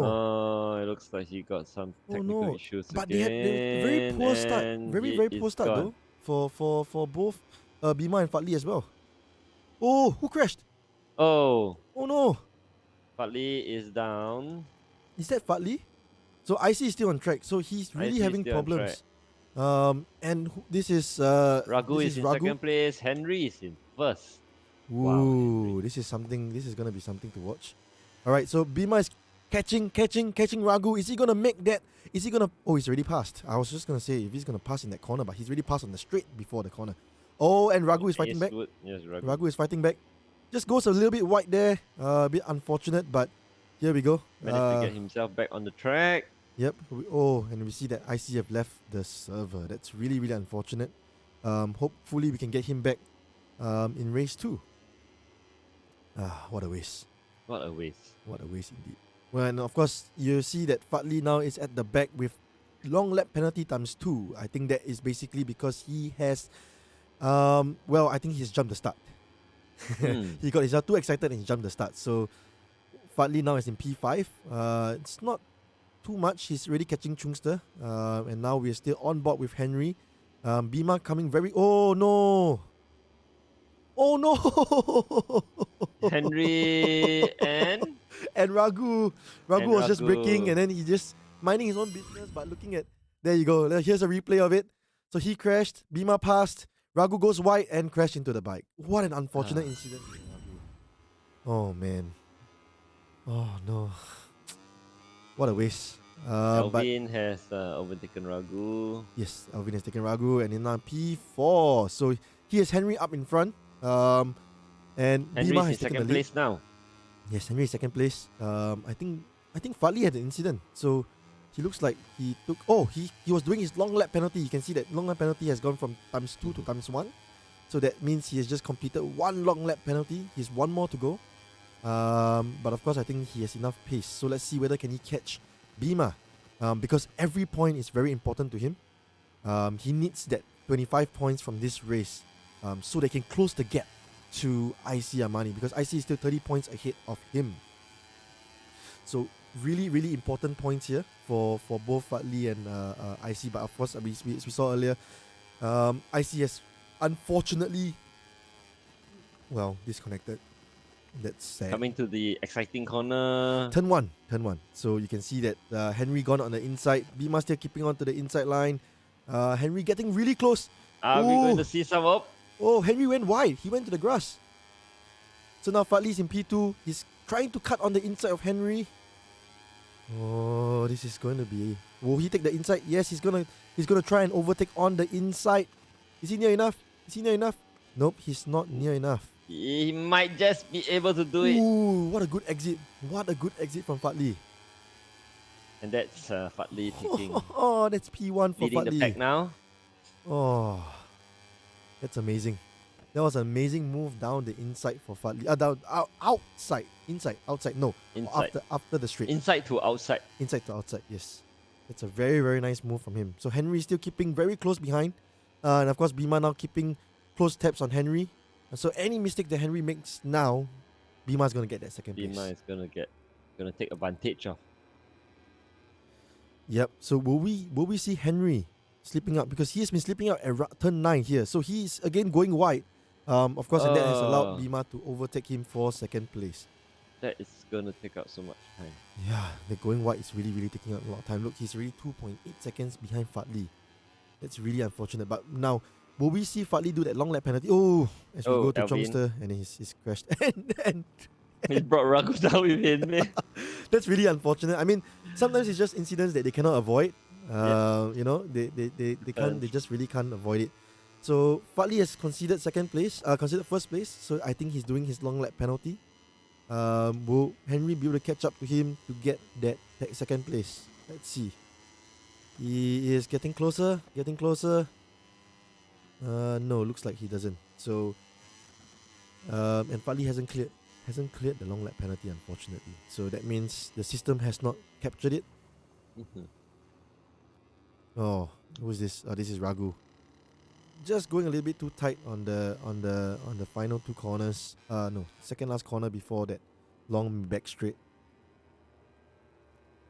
Oh, it looks like he got some Oh technical no! issues But they again. had a very poor start. and Very he poor is start gone. though for both Bima and Fatli as well. Oh, who crashed? Oh, Oh no! Fatli is down. Is that Fatli? So IC is still on track. So he's really IC is having still on problems. And this is Ragu this is in Ragu. second place. Henry is in first. Wow, Ooh, Henry. this is gonna be something to watch. All right, so Bima is catching Ragu. Is he gonna make that? Is he gonna? Oh, he's already passed. I was just gonna say if he's gonna pass in that corner, but he's already passed on the straight before the corner. Oh, and Ragu is fighting back. Yes, Ragu. Ragu is fighting back. Just goes a little bit wide there. A bit unfortunate, but here we go. Managed to get himself back on the track. Yep. Oh, and we see that IC have left the server. That's really, really unfortunate. Hopefully we can get him back in race 2. What a waste. What a waste. What a waste indeed. Well, and of course, you see that Fatli now is at the back with long lap penalty times 2. I think that is basically because he has, I think he's jumped the start. He got himself too excited and he jumped the start. So Fatli now is in P5. It's not too much. He's really catching Chungster. And now we're still on board with Henry. Bima coming very... Oh no! Oh no! Henry and And Ragu was just Ragu. braking and then he just minding his own business, but looking at... There you go. Here's a replay of it. So he crashed. Bima passed. Ragu goes wide and crashed into the bike. What an unfortunate incident. Oh man. Oh no. What a waste. But Alvin has overtaken Ragu. yes, Alvin has taken Ragu and in now P4. So he has Henry up in front. And Henry's Bima in has taken the second lead. place now. Yes, Henry is second place. I think Fatli had an incident. So he looks like he took... Oh, he was doing his long lap penalty. You can see that long lap penalty has gone from times 2 to times 1. So that means he has just completed 1 long lap penalty. He's 1 more to go. But of course, I think he has enough pace. So let's see whether can he catch Bima. Because every point is very important to him. He needs that 25 points from this race. So they can close the gap to IC Armani. Because IC is still 30 points ahead of him. So really, really important points here for both Fatli and IC. But of course, we saw earlier, IC has unfortunately, disconnected. That's sad. Coming to the exciting corner. Turn one. So you can see that Henry gone on the inside. Bima still keeping on to the inside line. Henry getting really close. Are we going to see some up? Oh, Henry went wide. He went to the grass. So now Fatli's in P2. He's trying to cut on the inside of Henry. Oh, this is going to be... Will he take the inside? Yes, he's gonna try and overtake on the inside. Is he near enough? Nope, he's not near enough. He might just be able to do it. Ooh, what a good exit. From Fatli. And that's Fatli taking Oh, that's P1 for leading the Fatli. pack now. Oh, that's amazing. That was an amazing move down the inside for Fatli. Outside. No, Inside. after the straight. Inside to outside. Inside to outside, yes. It's a very, very nice move from him. So Henry still keeping very close behind. And of course, Bima now keeping close tabs on Henry. So any mistake that Henry makes now, Bima's going to get that second place. Bima is gonna take advantage of. Yep. So will we see Henry slipping out because he has been slipping out at turn 9 here. So he's again going wide. Of course, and that has allowed Bima to overtake him for second place. That is gonna take up so much time. Yeah, the going wide is really, really taking up a lot of time. Look, he's already 2.8 seconds behind Fadli. That's really unfortunate. But now, will we see Fadli do that long lap penalty? Oh, as we go to Alvin. Chongster, and he's crashed. and He brought Ragu down with him. Man. that's really unfortunate. I mean, sometimes it's just incidents that they cannot avoid. You know, they can't. They just really can't avoid it. So Fadli has conceded conceded first place. So I think he's doing his long lap penalty. Will Henry be able to catch up to him to get that second place? Let's see. He is getting closer. No, looks like he doesn't. So, and Fadli hasn't cleared the long lap penalty, unfortunately. So that means the system has not captured it. Oh, who is this? This is Ragu. Just going a little bit too tight on the final two corners. No, second last corner before that long back straight.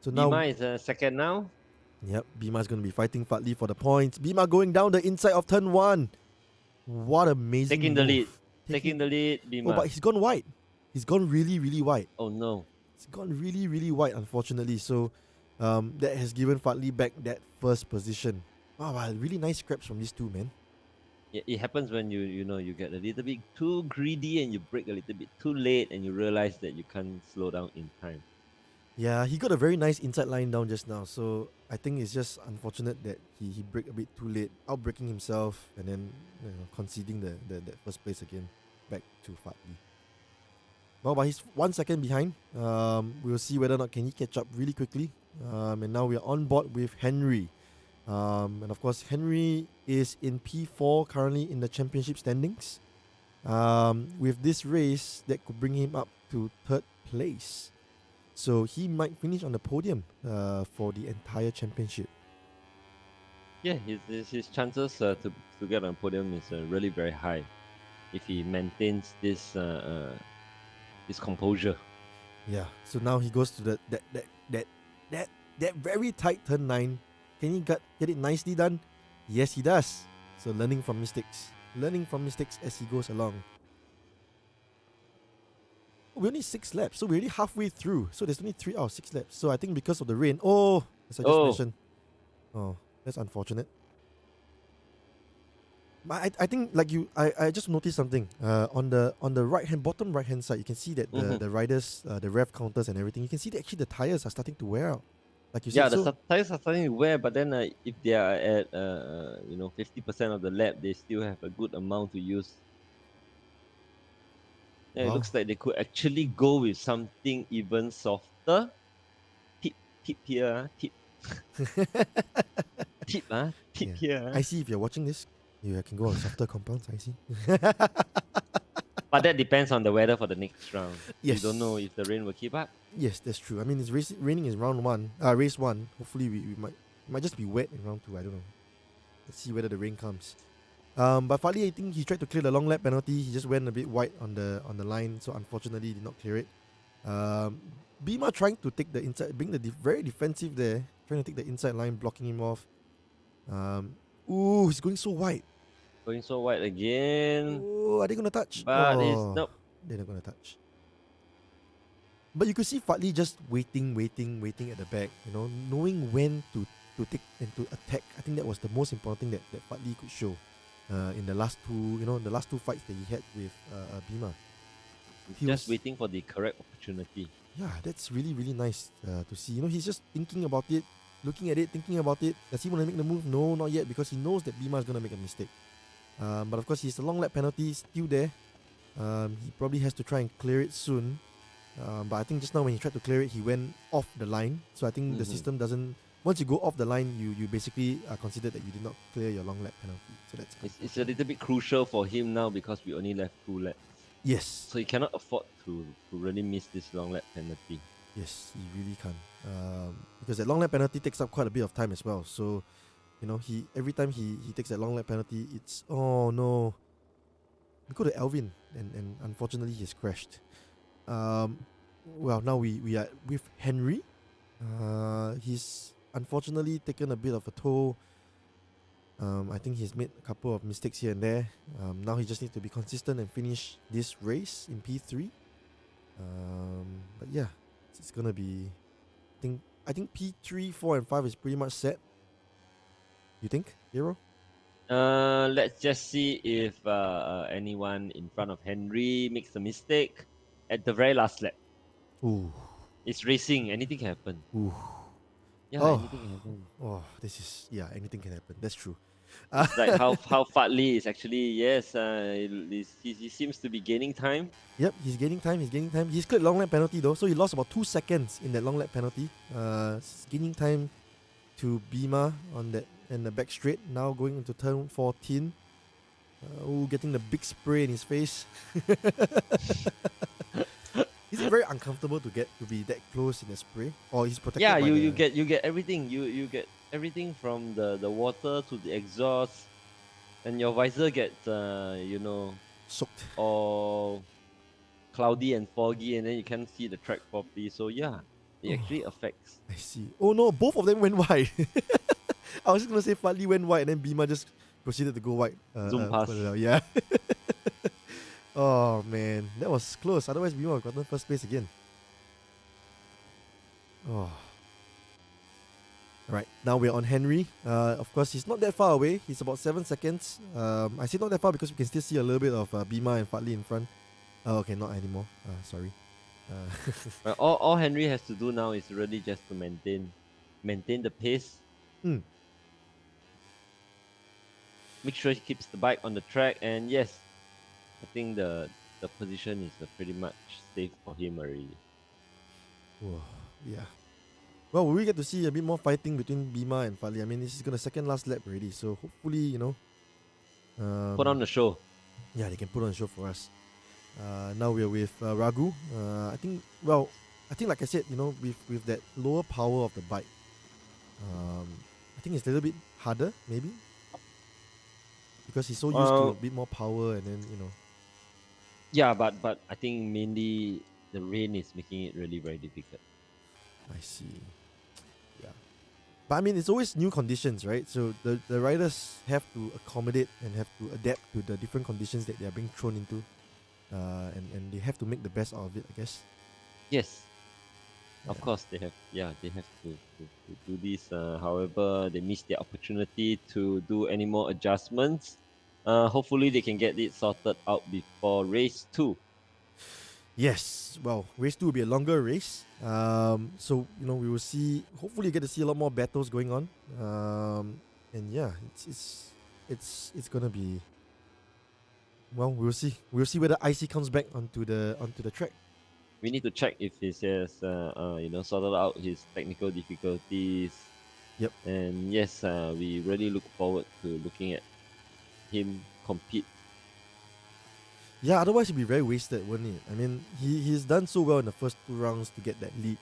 So now Bima is second now. Yep, Bima is going to be fighting Fadli for the points. Bima going down the inside of turn 1. What amazing Taking the move. lead. Taking the lead, Bima. Oh, but he's gone wide. He's gone really, really wide. Oh no. It's gone really, really wide, unfortunately. So that has given Fadli back that first position. Wow, really nice scraps from these two, man. Yeah, it happens when you get a little bit too greedy and you brake a little bit too late and you realize that you can't slow down in time. Yeah, he got a very nice inside line down just now. So I think it's just unfortunate that he braked a bit too late, outbraking himself and then conceding the first place again back to Fadli. Well, but he's 1 second behind. We'll see whether or not can he catch up really quickly. And now we are on board with Henry. And of course, Henry is in P4 currently in the championship standings. With this race, that could bring him up to 3rd place. So he might finish on the podium for the entire championship. Yeah, his chances to get on podium is really very high if he maintains this composure. Yeah. So now he goes to that very tight turn 9. Can he get it nicely done? Yes, he does. So learning from mistakes as he goes along. We only 6 laps, so we're already halfway through. So there's only 3 out of 6 laps. So I think because of the rain, as I just mentioned, that's unfortunate. But I think I just noticed something. On the bottom right hand side, you can see that the riders, the rev counters and everything. You can see that actually the tires are starting to wear out. Like you said, the tires are starting to wear, but then if they are at 50% of the lap, they still have a good amount to use. Yeah, Wow. It looks like they could actually go with something even softer. Tip here, tip. Tip Yeah. here. I see if you're watching this, you can go on softer compounds, I see. But that depends on the weather for the next round. Yes. You don't know if the rain will keep up. Yes, that's true. I mean, it's raining in race 1. Hopefully, we might just be wet in round 2. I don't know. Let's see whether the rain comes. But Fadli, I think he tried to clear the long lap penalty. He just went a bit wide on the line, so unfortunately, he did not clear it. Bima trying to take the inside, being very defensive there, trying to take the inside line, blocking him off. He's going so wide. Going so wide again. Oh, are they gonna touch? But nope. They're not gonna touch. But you could see Fadli just waiting at the back, knowing when to take and to attack. I think that was the most important thing that Fadli could show in the last two fights that he had with Bima. He Just was waiting for the correct opportunity. Yeah, that's really, really nice to see. He's just thinking about it, looking at it, thinking about it. Does he want to make the move? No, not yet, because he knows that Bima is going to make a mistake. But of course, the long lap penalty is still there. He probably has to try and clear it soon. But I think just now when he tried to clear it, he went off the line. So I think the system doesn't... Once you go off the line, you basically are considered that you did not clear your long lap penalty. So It's a little bit crucial for him now because we only left 2 laps. Yes. So he cannot afford to really miss this long lap penalty. Yes, he really can. Because that long lap penalty takes up quite a bit of time as well. So, he every time he takes that long lap penalty, it's oh no. We go to Alvin, and unfortunately he's crashed. Well, now we are with Henry. He's unfortunately taken a bit of a toll. I think he's made a couple of mistakes here and there. Now he just needs to be consistent and finish this race in P3. But yeah, it's gonna be. I think P3, 4, and 5 is pretty much set. You think, Hero? Let's just see if anyone in front of Henry makes a mistake at the very last lap. Ooh, It's racing. Anything can happen. ooh. Yeah, Oh. anything can happen. Oh, anything can happen. That's true. It's like how Fadli is actually he seems to be gaining time. Yep, he's gaining time. He's cleared long lap penalty though, so he lost about 2 seconds in that long lap penalty. He's gaining time to Bima on that in the back straight. Now going into turn 14. Getting the big spray in his face. Is it very uncomfortable to be that close in the spray, or he's protected? Yeah, by you get everything. You get everything from the water to the exhaust, and your visor gets soaked. all cloudy and foggy, and then you can't see the track properly. So yeah, it actually affects. I see. Oh no, both of them went wide. I was just gonna say Fadli went wide, and then Bima just proceeded to go wide. Zoom past. further down. Yeah. Oh man, that was close. Otherwise, Bima would have gotten first place again. Oh. Alright, now we're on Henry. Of course, he's not that far away. He's about 7 seconds. I say not that far because we can still see a little bit of Bima and Fadli in front. Okay, not anymore. Sorry. But all Henry has to do now is really just to maintain the pace. Make sure he keeps the bike on the track, and yes, I think the position is pretty much safe for him already. Whoa, yeah. Well, we get to see a bit more fighting between Bima and Fadli. I mean, this is gonna second last lap already, so hopefully, Put on the show. Yeah, they can put on a show for us. Now we're with Raghu. I think like I said, with that lower power of the bike, I think it's a little bit harder, maybe, because he's so used to a bit more power, and then Yeah, but I think mainly the rain is making it really very difficult. I see. Yeah. But I mean, it's always new conditions, right? So the riders have to accommodate and have to adapt to the different conditions that they are being thrown into. And they have to make the best out of it, I guess. Yes. Of course, they have to do this. However, they miss the opportunity to do any more adjustments. Hopefully, they can get it sorted out before race 2. Yes, well, race 2 will be a longer race. So we will see. Hopefully, you get to see a lot more battles going on. And yeah, it's gonna be. Well, we'll see. We'll see whether IC comes back onto the track. We need to check if he has sorted out his technical difficulties. Yep. And yes, we really look forward to looking at him compete. Yeah, otherwise it'd be very wasted, wouldn't it? I mean, he's done so well in the first 2 rounds to get that lead.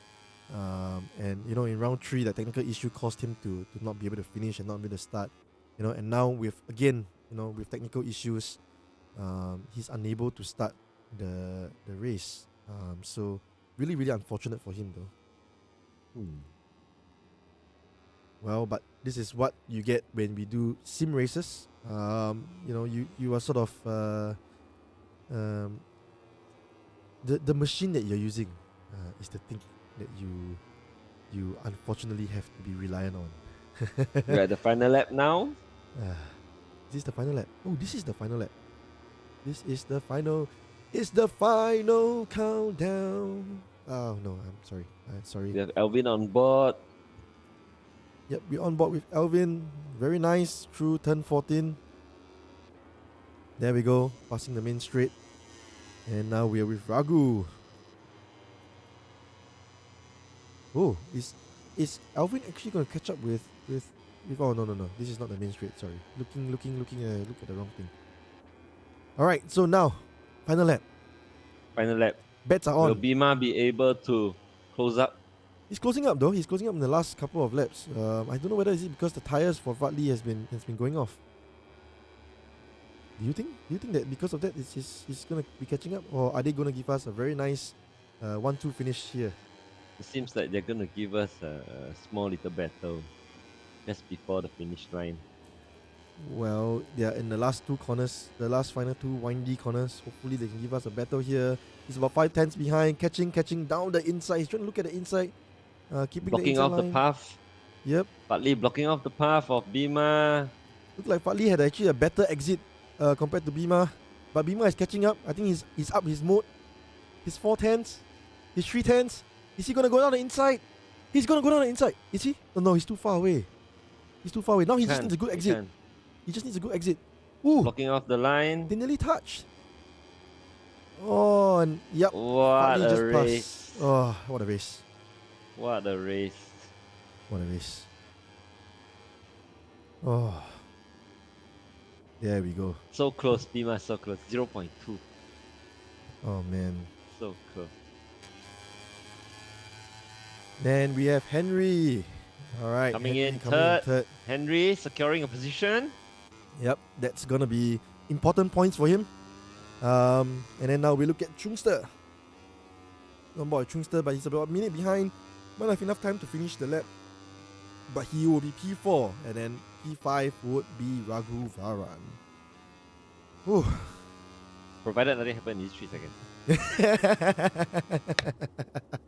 And in round 3, that technical issue caused him to not be able to finish and not be able to start. And now with technical issues, he's unable to start the race. So really, really unfortunate for him though. Well, but this is what you get when we do sim races. You are sort of the machine that you're using is the thing that you unfortunately have to be reliant on. We're at the final lap now. Is this the final lap? Oh, this is the final lap. This is the final. It's the final countdown. Oh no, I'm sorry. Sorry. We have Alvin on board. Yep, we're on board with Alvin. Very nice through turn 14. There we go, passing the main straight. And now we are with Raghu. Oh, is Alvin actually going to catch up with? Oh no. This is not the main straight. Sorry, look at the wrong thing. All right, so now final lap. Bets are on. Will Bima be able to close up? He's closing up though. He's closing up in the last couple of laps. I don't know whether is it because the tires for Fadli has been going off. Do you think that because of that he's gonna be catching up, or are they gonna give us a very nice 1-2 finish here? It seems like they're gonna give us a small little battle just before the finish line. Well, yeah, in the last two corners, the last final two windy corners. Hopefully they can give us a battle here. He's about 5 tenths behind, catching down the inside. He's trying to look at the inside, keeping Blocking the inside off line. the path. Yep. Partly blocking off the path of Bima. Looked like Fadli had actually a better exit compared to Bima. But Bima is catching up. I think he's up his mode. His 4 tenths. His 3 tenths. Is he gonna go down the inside? He's gonna go down the inside. Is he? Oh no, he's too far away. He's too far away. Now he just needs a good exit. He just needs a good exit. Ooh. Blocking off the line. They nearly touched. Oh, and yep. What Fadli a just race. passed. Oh, what a race. What a race. What a race. Oh. There we go. So close, Bima, so close. 0.2. Oh man. So close. Then we have Henry. All right. Coming in Henry third. Henry securing a position. Yep, that's gonna be important points for him. And then now we look at Chungster. Oh boy, Chungster, but he's about a minute behind. Might have enough time to finish the lap. But he will be P4, and then P5 would be Raghu Varan. Whew. Provided nothing happened in these 3 seconds.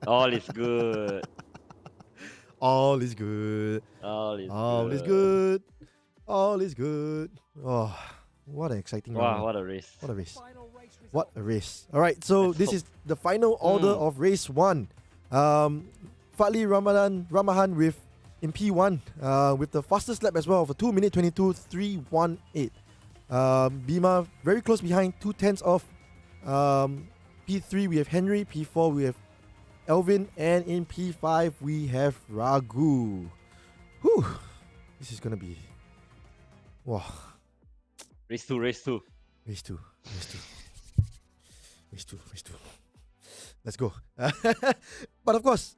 All is good. All is good. All is All good. is good. All is good. Oh, what an exciting Wow, round. what a race. What a race. What a race. All right, so Let's this hope. is the final order of race 1. Fadli Ramahan in P1 with the fastest lap as well for 2 minute 22.318. Bima very close behind, 2 tenths off. P3 we have Henry, P4 we have Elvin, and in P5 we have Raghu. Whew. This is gonna be wow. Race 2, race 2. Race 2. Let's go. But of course,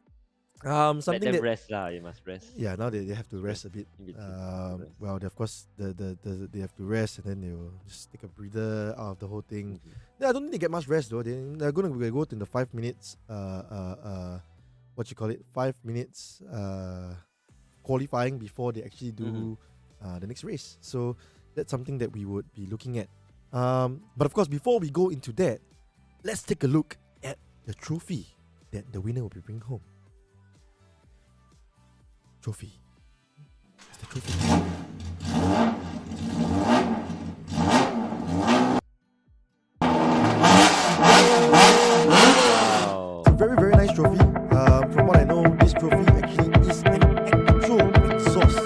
Let something them that rest lah, you must rest. yeah, now they have to rest a bit. In between. Well, of course, they have to rest, and then they will just take a breather out of the whole thing. Yeah, I don't think they get much rest though. They're going to go in the 5 minutes. What you call it? 5 minutes. Qualifying before they actually do the next race. So that's something that we would be looking at. But of course, before we go into that, let's take a look at the trophy that the winner will be bringing home. Trophy. It's the trophy. Wow. It's a very, very nice trophy. From what I know, this trophy actually is an actual exhaust.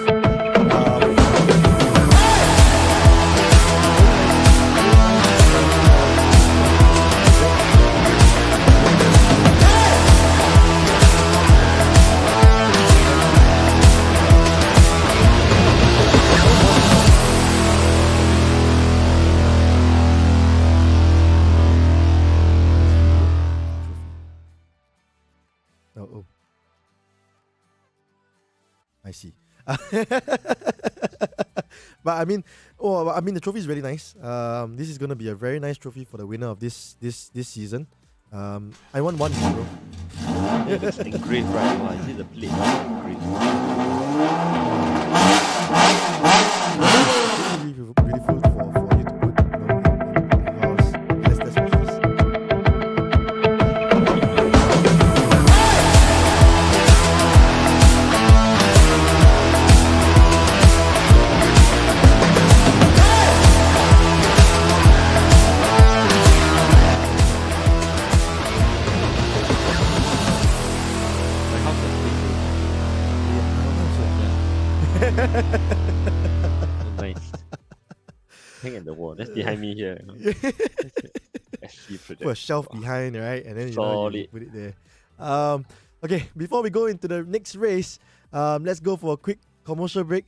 Oh. I see. But I mean, the trophy is really nice. This is gonna be a very nice trophy for the winner of this season. I want 1 euro. It's engraved right. Wow, is it the plate? Engraved. Really beautiful for you to put, in your house. That's what it is. My house is so nice. Hang at the wall. That's behind me here. Put a shelf behind, right? And then you Solid. put it there. Okay, before we go into the next race, let's go for a quick commercial break.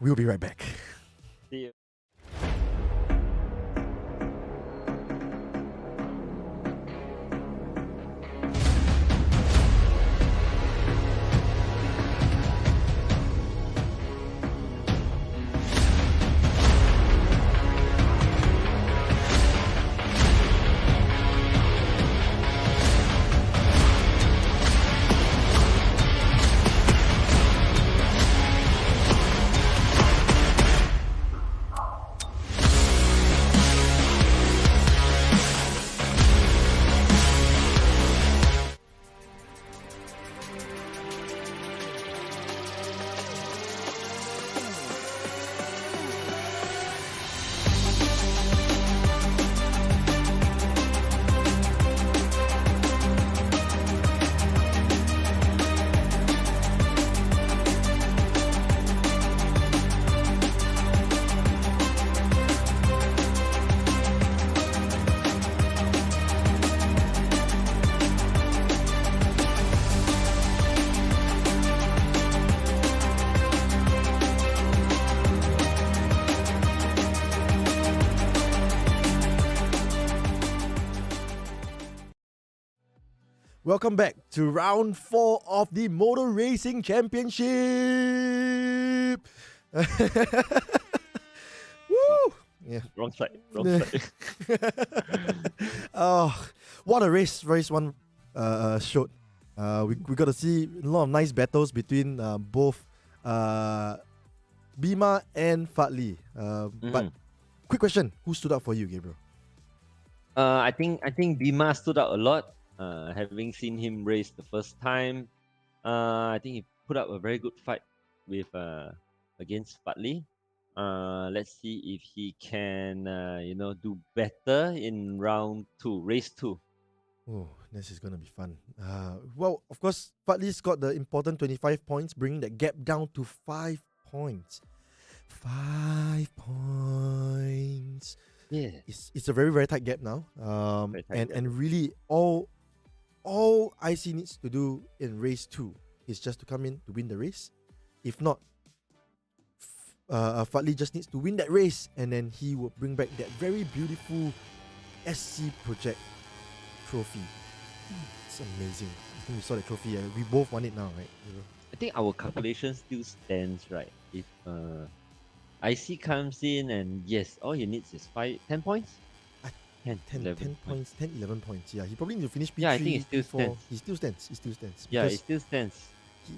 We'll be right back. See you. Welcome back to round 4 of the Moto Racing Championship. Woo! Yeah. Wrong side. Wrong side. Oh, what a race one showed. We got to see a lot of nice battles between both Bima and Fadli. But quick question, who stood up for you, Gabriel? I think Bima stood out a lot. Having seen him race the first time, I think he put up a very good fight with against Fadli. Let's see if he can do better in round 2, race 2. Oh, this is gonna be fun. Well, of course, Fadli's got the important 25 points, bringing that gap down to 5 points. 5 points. Yeah. It's a very, very tight gap now. Very tight gap. And really all IC needs to do in race 2 is just to come in to win the race. If not, Fadli just needs to win that race, and then he will bring back that very beautiful SC Project trophy. It's amazing. I think we saw the trophy. We both won it now, right? I think our calculation still stands, right? If IC comes in and yes, all he needs is 10 points? 10 points, 10, 11 points. Yeah, he probably needs to finish P3. Yeah, I think it still stands. He still stands. Yeah, it still stands.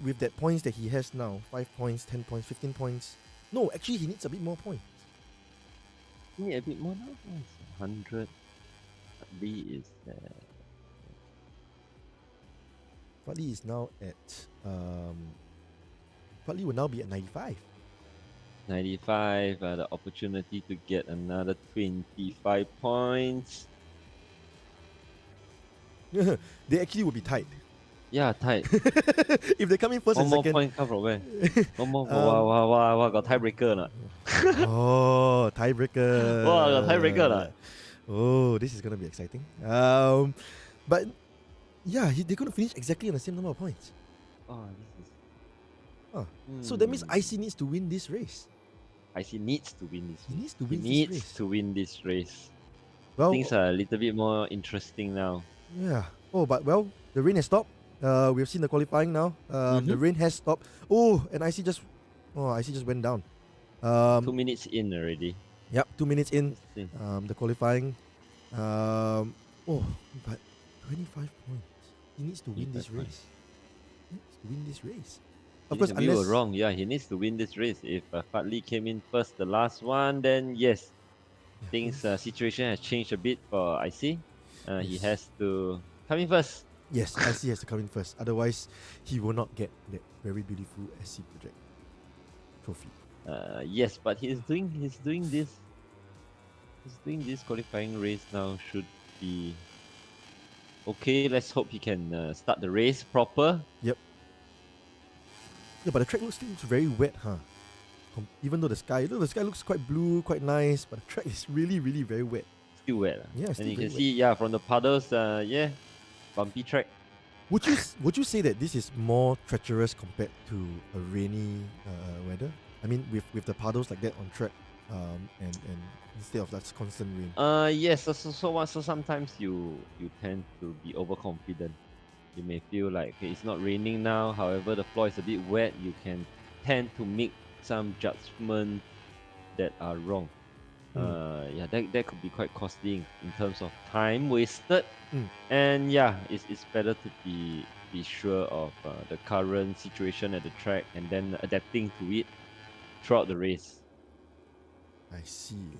With that points that he has now, 5 points, 10 points, 15 points. No, actually he needs a bit more points. You need a bit more now? 100. B is Fadli is now at Fadli will now be at 95. 95, the opportunity to get another 25 points. They actually would be tight. Yeah, tight. If they come in first One and more second. point come from where? One more. Wow, got tiebreaker or not? Oh, tiebreaker. Wow, got tiebreaker or not? Oh, this is gonna be exciting. But yeah, they're gonna finish exactly on the same number of points. Oh, this is. So that means IC needs to win this race. IC needs to win this. He needs to He win this needs race. to win this race. Well, Things are a little bit more interesting now. yeah. Oh, but well, the rain has stopped. We've seen the qualifying now. The rain has stopped. Oh, and IC just went down. 2 minutes in already. Yep, 2 minutes in. See. The qualifying. Oh, but 25 points. He needs to win this 25 race. He needs to win this race. Of Of course, we were unless wrong. Yeah, he needs to win this race. If Fadli came in first, the last one, then yes, things situation has changed a bit for IC. He Yes. has to come in first. yes, IC has to come in first. Otherwise, he will not get that very beautiful SC Project trophy. Yes, but he's doing this qualifying race now. Should be okay. Let's hope he can start the race proper. Yeah, but the track looks very wet, huh? Even though the sky looks quite blue, quite nice, but the track is really, really very wet. Still wet. Yeah, And still you very can wet. see, yeah, from the puddles, bumpy track. Would you say that this is more treacherous compared to a rainy weather? I mean, with the puddles like that on track, and instead of that constant rain. Yes. So sometimes you tend to be overconfident. You may feel like okay, it's not raining now. However, the floor is a bit wet. You can tend to make some judgments that are wrong. Yeah, that could be quite costly in terms of time wasted. And yeah, it's better to be sure of the current situation at the track and then adapting to it throughout the race. I see.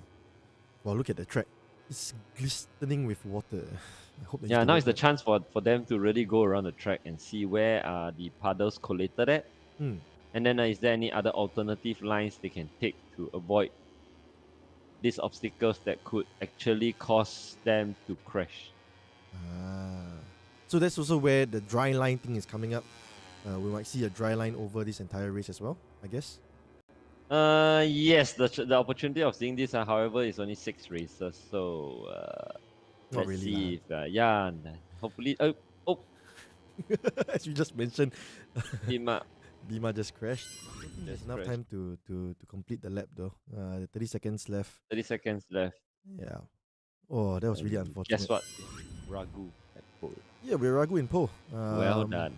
Well, look at the track. It's glistening with water. I hope they Yeah, use now word is the that. chance for them to really go around the track and see where are the puddles collated at. And then is there any other alternative lines they can take to avoid these obstacles that could actually cause them to crash? So that's also where the dry line thing is coming up. We might see a dry line over this entire race as well, I guess. Yes, the opportunity of seeing this, however, is only 6 races. So Not let's really, see if hopefully. As you just mentioned, Bima. Bima just crashed. There's Just enough crashed. time to complete the lap though. 30 seconds left. 30 seconds left. Yeah. Oh, that was really And unfortunate. Guess what? Ragu. at pole. Yeah, we're Ragu in pole. Well done.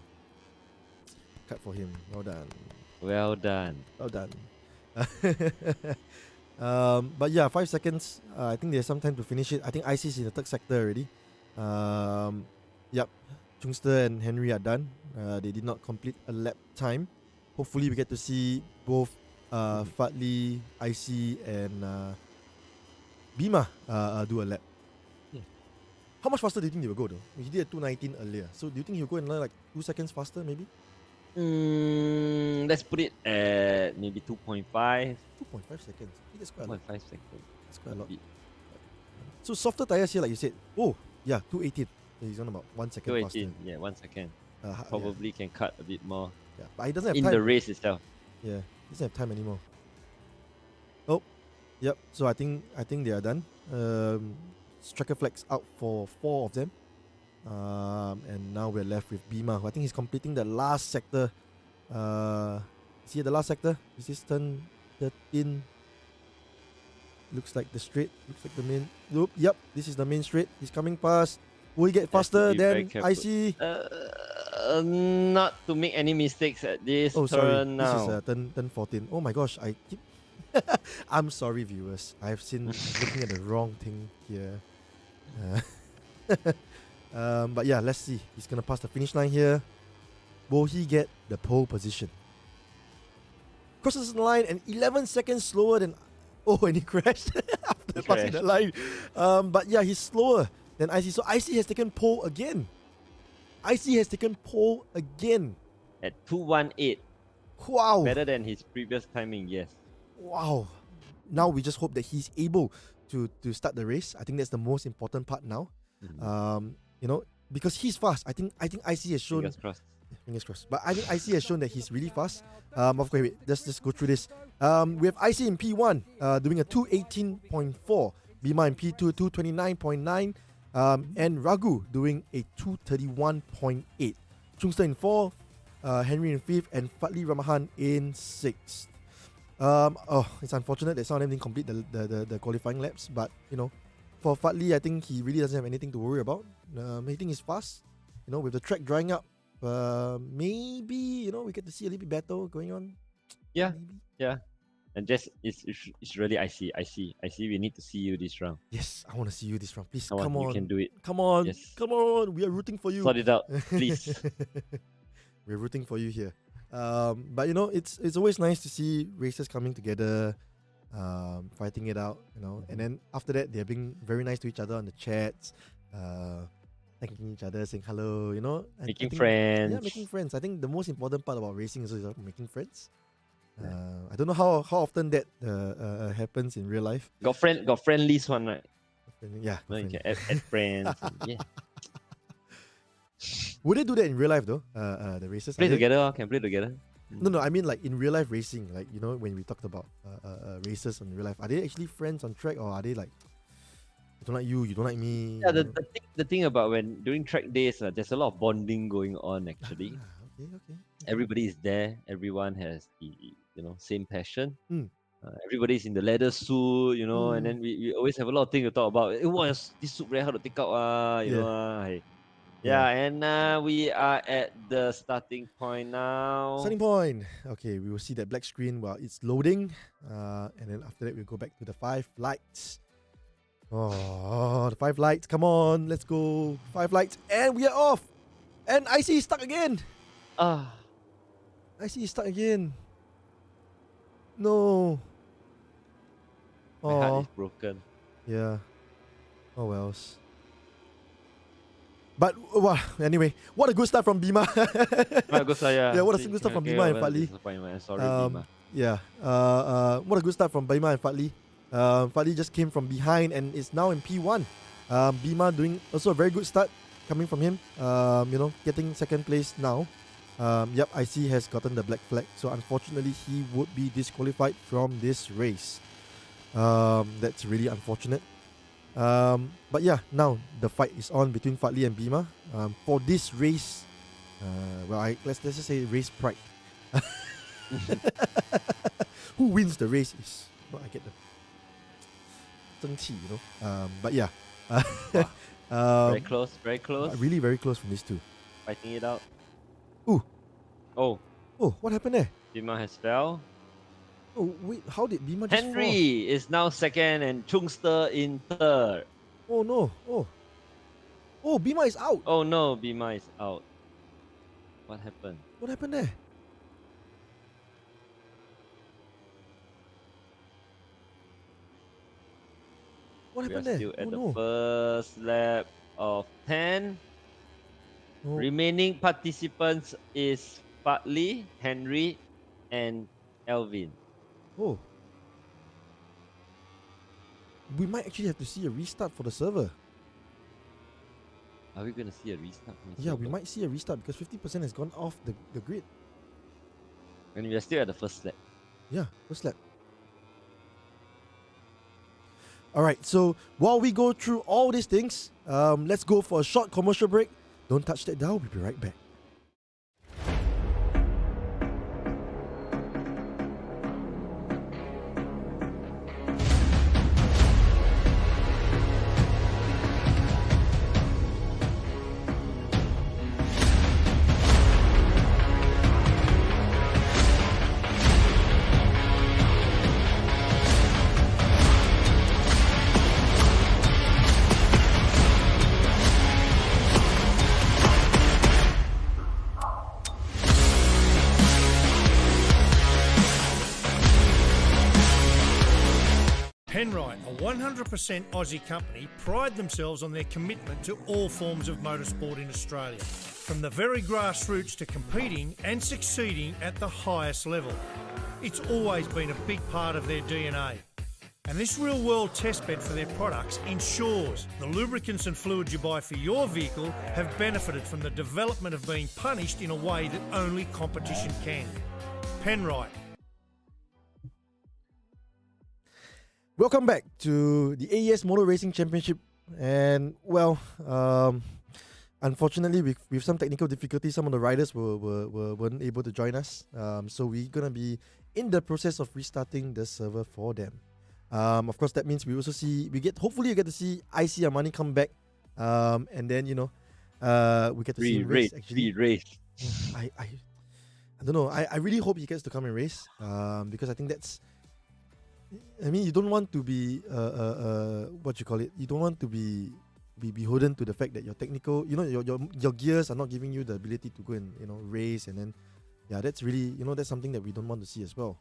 Cut for him. Well done. Well done. Well done. But yeah, 5 seconds. I think there's some time to finish it. I think IC's in the third sector already. Yep. Chungster and Henry are done. They did not complete a lap time. Hopefully we get to see both Fadli, IC and Bima do a lap. Yeah. How much faster do you think they will go though? He did a 2:19 earlier. So do you think he'll go another like 2 seconds faster maybe? Let's put it at maybe 2.5. 2.5 seconds. That's quite a lot. 2.5 seconds. That's quite a lot. bit. So softer tires here, like you said. Oh, yeah, 218. So he's on about 1 second faster. 218. Yeah, 1 second. Yeah. Probably can cut a bit more Yeah, but he doesn't have in time. the race itself. Yeah, he doesn't have time anymore. Oh, yep. So I think they are done. Striker flags out for 4 of them. And now we're left with Bima, who I think he's completing the last sector. Is he at the last sector? Is this turn 13? Looks like the straight. Looks like the main loop. Yep, this is the main straight. He's coming past. Will he get faster be very than careful. IC? Not to make any mistakes at this Oh, sorry. turn now. This is turn 14. Oh my gosh, I keep. I'm sorry, viewers. I've seen looking at the wrong thing here. But yeah, let's see. He's gonna pass the finish line here. Will he get the pole position? Crosses the line and 11 seconds slower than. Oh, and he crashed after passing the line. But yeah, he's slower than IC. So IC has taken pole again. IC has taken pole again. At 2:18. Wow. Better than his previous timing, yes. Wow. Now we just hope that he's able to start the race. I think that's the most important part now. You know, because he's fast. I think IC has shown. Fingers crossed. Fingers crossed. But I think IC has shown that he's really fast. Of course, wait, let's just go through this. We have IC in P1 doing a 2:18.4. Bima in P2 2:29.9. And Ragu doing a 2:31.8. Chungster in 4th, Henry in 5th, and Fadli Ramahan in 6th. It's unfortunate that some of them didn't complete the qualifying laps, but you know, for Fadli, I think he really doesn't have anything to worry about. I think he's fast. You know, with the track drying up, maybe you know we get to see a little bit battle going on. Yeah, maybe. yeah. And just it's really IC. We need to see you this round. Yes, I want to see you this round. Please, Come come on. You can do it. Come on. Yes. Come on. We are rooting for you. Sort it out, please. We're rooting for you here. But you know, it's always nice to see racers coming together, fighting it out, you know. And then after that, they're being very nice to each other on the chats, thanking each other, saying hello, you know. Making I think, friends. Yeah, making friends. I think the most important part about racing is making friends. I don't know how often that happens in real life. Got friend list one, right? Yeah. No, you can add friends. Yeah. Would they do that in real life though? The races Play together, can play together. No, I mean like in real life racing, like you know when we talked about races in real life, are they actually friends on track or are they like I don't like you, you don't like me? Yeah, the thing about when during track days, there's a lot of bonding going on actually. Okay. Everybody is there. Everyone has the same passion. Everybody's in the leather suit, you know, and then we always have a lot of things to talk about. This suit very hard to take out, you know. Yeah, and we are at the starting point now. Starting point. Okay, we will see that black screen while it's loading. And then after that, we'll go back to the 5 lights. Oh, the 5 lights. Come on, let's go. 5 lights. And we are off. And IC is stuck again. IC is stuck again. No. My heart is broken. Yeah. Oh wells. But anyway, what a good start from Bima. Yeah, what a good start from Bima and Fadli. Sorry, Bima. Yeah. What a good start from Bima and Fadli. Fadli just came from behind and is now in P1. Bima doing also a very good start coming from him. Getting second place now. Yep, IC has gotten the black flag. So unfortunately, he would be disqualified from this race. That's really unfortunate. But yeah, now the fight is on between Fadli and Bima. For this race, let's just say race pride. Who wins the race is I get the 争气, you know. But yeah, Very close, very close. Really very close from these two. Fighting it out. Ooh. Oh, Oh, what happened there? Bima has fell. Oh, wait, how did Bima just fall? Henry is now second and Chungster in third. Oh no. Oh, Bima is out. Oh no, Bima is out. What happened? What happened there? What We are happened there? still at Oh the no. first lap of 10. Oh, Remaining participants is Fartley, Henry, and Elvin. oh. We might actually have to see a restart for the server. Are we going to see a restart? Yeah, we might see a restart because 50% has gone off the grid. And we are still at the first lap. Yeah, first lap. All right, so while we go through all these things, let's go for a short commercial break. Don't touch that dial. We'll be right back. Penrite, a 100% Aussie company, pride themselves on their commitment to all forms of motorsport in Australia, from the very grassroots to competing and succeeding at the highest level. It's always been a big part of their DNA. And this real-world testbed for their products ensures the lubricants and fluids you buy for your vehicle have benefited from the development of being punished in a way that only competition can. Penrite. Welcome back to the AES Moto Racing Championship. And, well, unfortunately, with some technical difficulties, some of the riders weren't able to join us. So we're going to be in the process of restarting the server for them. Of course, that means hopefully you get to see IC Armani come back. And then, we get to see him race, actually. Race. I don't know. I really hope he gets to come and race. Because I think that's... I mean, you don't want to be you don't want to be beholden to the fact that your technical, your gears are not giving you the ability to go and race, and then that's really that's something that we don't want to see as well.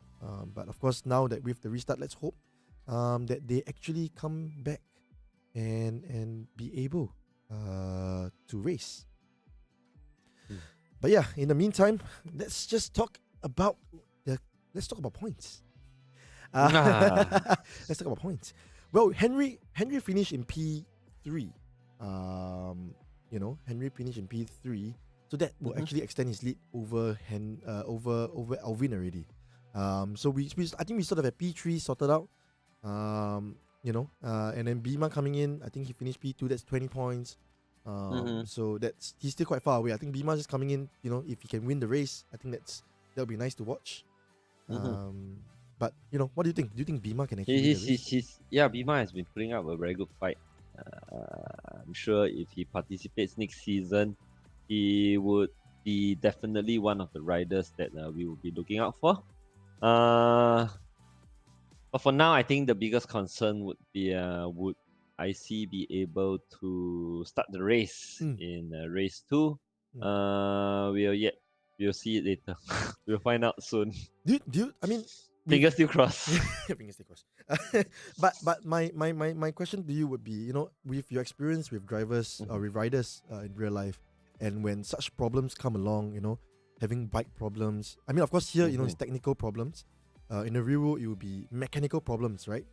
But of course, now that with the restart, let's hope that they actually come back and be able to race. But yeah, in the meantime, let's talk about points. Let's talk about points. Well, Henry finished in P3. Henry finished in P3, so that will actually extend his lead over Alvin already. So I think we sort of have P3 sorted out. And then Bima coming in. I think he finished P2. That's 20 points. So he's still quite far away. I think Bima just coming in. If he can win the race, I think that'll be nice to watch. But what do you think? Do you think Bima can actually? Bima has been putting up a very good fight. I'm sure if he participates next season, he would be definitely one of the riders that we will be looking out for. But for now, I think the biggest concern would be would IC be able to start the race in race 2? We'll see it later. We'll find out soon. Fingers still crossed. Fingers still crossed. But my question to you would be, with your experience with drivers or with riders in real life, and when such problems come along, having bike problems. I mean, of course, here it's technical problems. In the real world, it would be mechanical problems, right?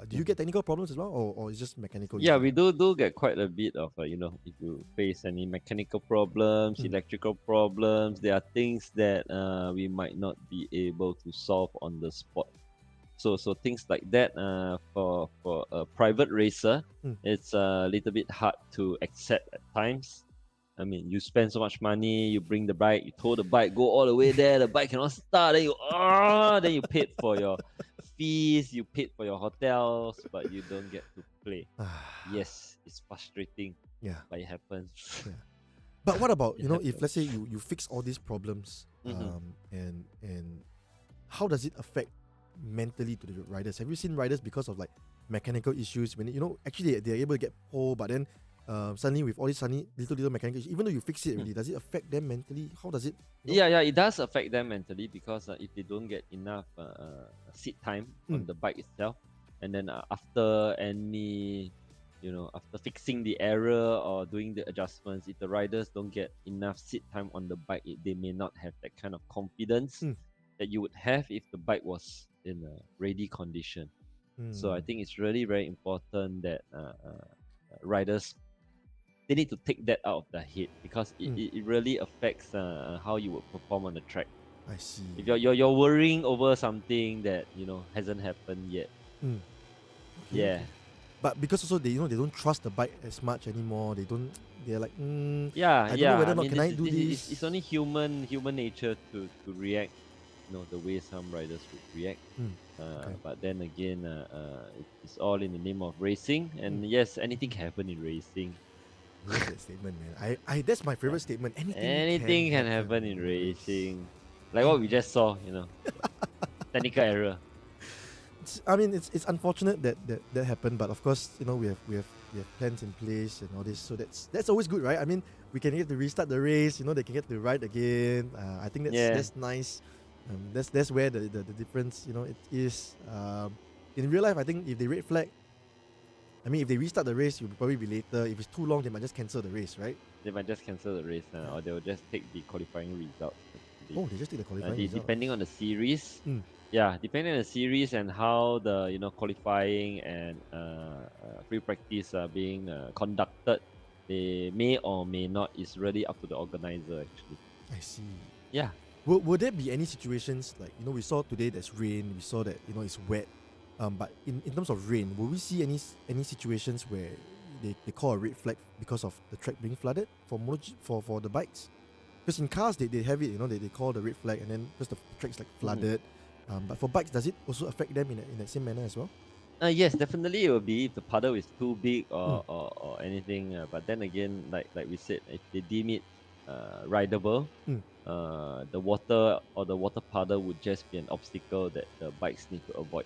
Do you get technical problems as well, or it's just mechanical? Yeah, we do get quite a bit of, if you face any mechanical problems, electrical problems, there are things that we might not be able to solve on the spot. So things like that, for a private racer, it's a little bit hard to accept at times. I mean, you spend so much money, you bring the bike, you tow the bike, go all the way there, the bike cannot start, then you paid for your fees, you paid for your hotels, but you don't get to play. Yes, it's frustrating. Yeah. but it happens. Yeah. But what about, It you know, if happens. let's say you fix all these problems, and how does it affect mentally to the riders? Have you seen riders because of like mechanical issues when, you know, actually they're able to get pole, but then suddenly with all these little mechanical issues, even though you fix it already, does it affect them mentally? How does it? You know? Yeah, it does affect them mentally because if they don't get enough seat time on the bike itself, and then after any, after fixing the error or doing the adjustments, if the riders don't get enough seat time on the bike, they may not have that kind of confidence that you would have if the bike was in a ready condition. So I think it's really very important that riders, they need to take that out of their head because it really affects how you would perform on the track. I see. If you're worrying over something that hasn't happened yet, Okay, yeah, okay. But because also they don't trust the bike as much anymore. They're like, yeah, I don't know whether or not mean, can I do this. It's only human nature to react, the way some riders would react. Okay. But then again, it's all in the name of racing, and yes, anything can happen in racing. I love that statement, man. I that's my favorite statement. Anything can happen in racing. Like what we just saw, technical error. I mean, it's unfortunate that happened, but of course, we have plans in place and all this, so that's always good, right? I mean, we can get to restart the race. They can get to ride again. I think that's nice. That's where the difference, it is. In real life, I think if they red flag, I mean, if they restart the race, it will probably be later. If it's too long, they might just cancel the race, right? They might just cancel the race, or they will just take the qualifying result. Oh, they just take the qualifying result. Depending on the series. Yeah, depending on the series and how the qualifying and free practice are being conducted, they may or may not. It's really up to the organizer, actually. I see. Yeah. Will there be any situations like, we saw today there's rain, we saw that it's wet, but in terms of rain, will we see any situations where they call a red flag because of the track being flooded for the bikes? Because in cars they have it, they call the red flag, and then because the track's like flooded. But for bikes, does it also affect them in that same manner as well? Yes, definitely it will be if the puddle is too big or anything. But then again, like we said, if they deem it rideable, the water or the water puddle would just be an obstacle that the bikes need to avoid.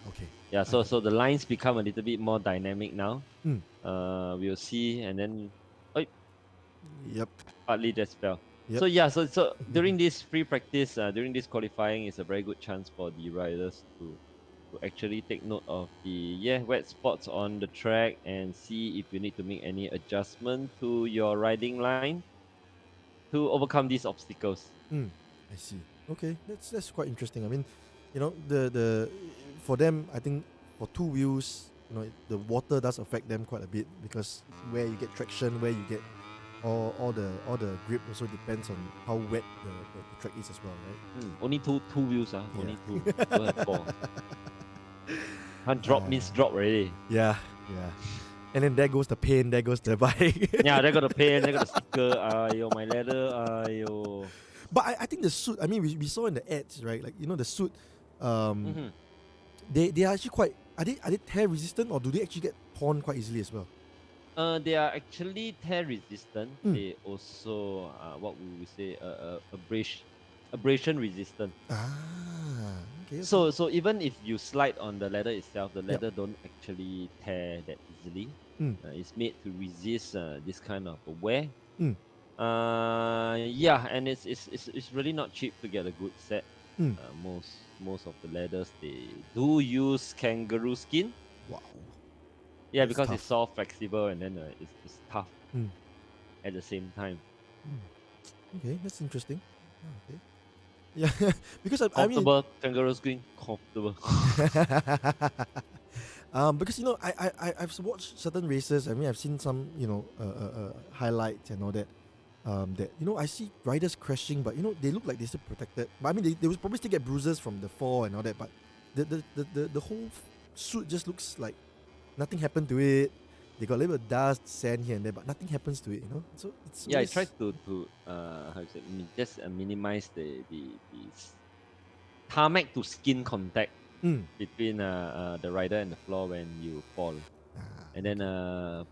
Okay. Yeah, so the lines become a little bit more dynamic now. We'll see, and then Yep. partly just fell. Yep. So yeah, so during this free practice, during this qualifying, is a very good chance for the riders to actually take note of the wet spots on the track and see if you need to make any adjustment to your riding line to overcome these obstacles. I see. Okay, that's quite interesting. I mean, the for them, I think for two wheels, the water does affect them quite a bit, because where you get traction, where you get all the grip also depends on how wet the track is as well, right? Only two wheels, only two. Don't have four. Can't drop means drop already. Yeah. And then there goes the pain, there goes the bike. Yeah, they got the pain, they got the sticker. Ayo, my leather. Ayo. But I think the suit, I mean, we saw in the ads, right? Like, the suit, they are actually quite, are they tear resistant, or do they actually get torn quite easily as well? They are actually tear resistant. They also what we would say abrasion resistant. Okay. So even if you slide on the leather itself, the leather don't actually tear that easily. It's made to resist this kind of wear. And it's really not cheap to get a good set. Most of the leathers, they do use kangaroo skin. Wow. Yeah, That's because tough. it's soft, flexible, and then it's tough at the same time. Okay, that's interesting. Okay. Yeah, because I mean, Comfortable, kangaroo skin, comfortable. because I've watched certain races. I mean, I've seen some highlights and all that. That I see riders crashing, but they look like they're still protected. But I mean, they will probably still get bruises from the fall and all that. But the whole suit just looks like nothing happened to it. They got a little bit of dust, sand here and there, but nothing happens to it. So it's Yeah, I always- tried to how to say, just minimize the tarmac to skin contact between the rider and the floor when you fall. And then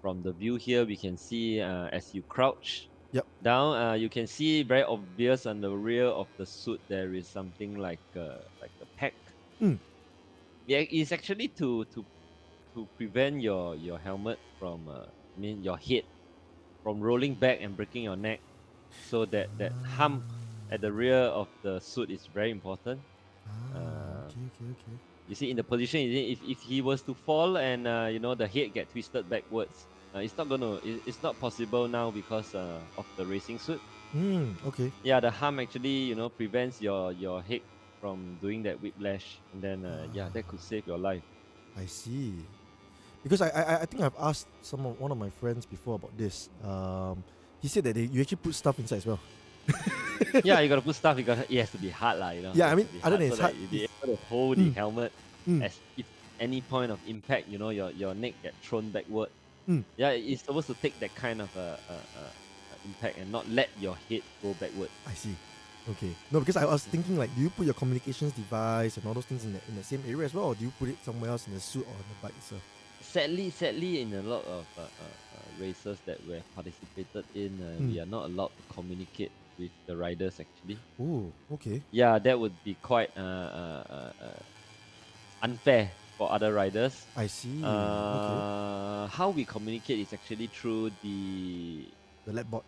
from the view here, we can see as you crouch Yep. down, you can see very obvious on the rear of the suit there is something like a pack. Mm. Yeah, it's actually to prevent your helmet from, your head from rolling back and breaking your neck. So that hump at the rear of the suit is very important. Okay. You see, in the position, if he was to fall and the head get twisted backwards, it's not possible now because of the racing suit. Okay. Yeah, the hump actually prevents your head from doing that whiplash, and then that could save your life. I see. Because I think I've asked one of my friends before about this. He said that you actually put stuff inside as well. Yeah, you gotta put stuff. It has to be hard, Yeah, I It has mean, to be other than so it's that hard, you'll be able to hold the helmet Mm. as if any point of impact, your neck get thrown backward. Mm. Yeah, it's supposed to take that kind of impact and not let your head go backward. I see. Okay. No, because I was thinking like, do you put your communications device and all those things in the same area as well, or do you put it somewhere else in the suit or on the bike itself? Sadly, in a lot of races that we have participated in, we are not allowed to communicate with the riders actually. Oh, okay. Yeah, that would be quite unfair for other riders. I see. Okay. How we communicate is actually through the lap board.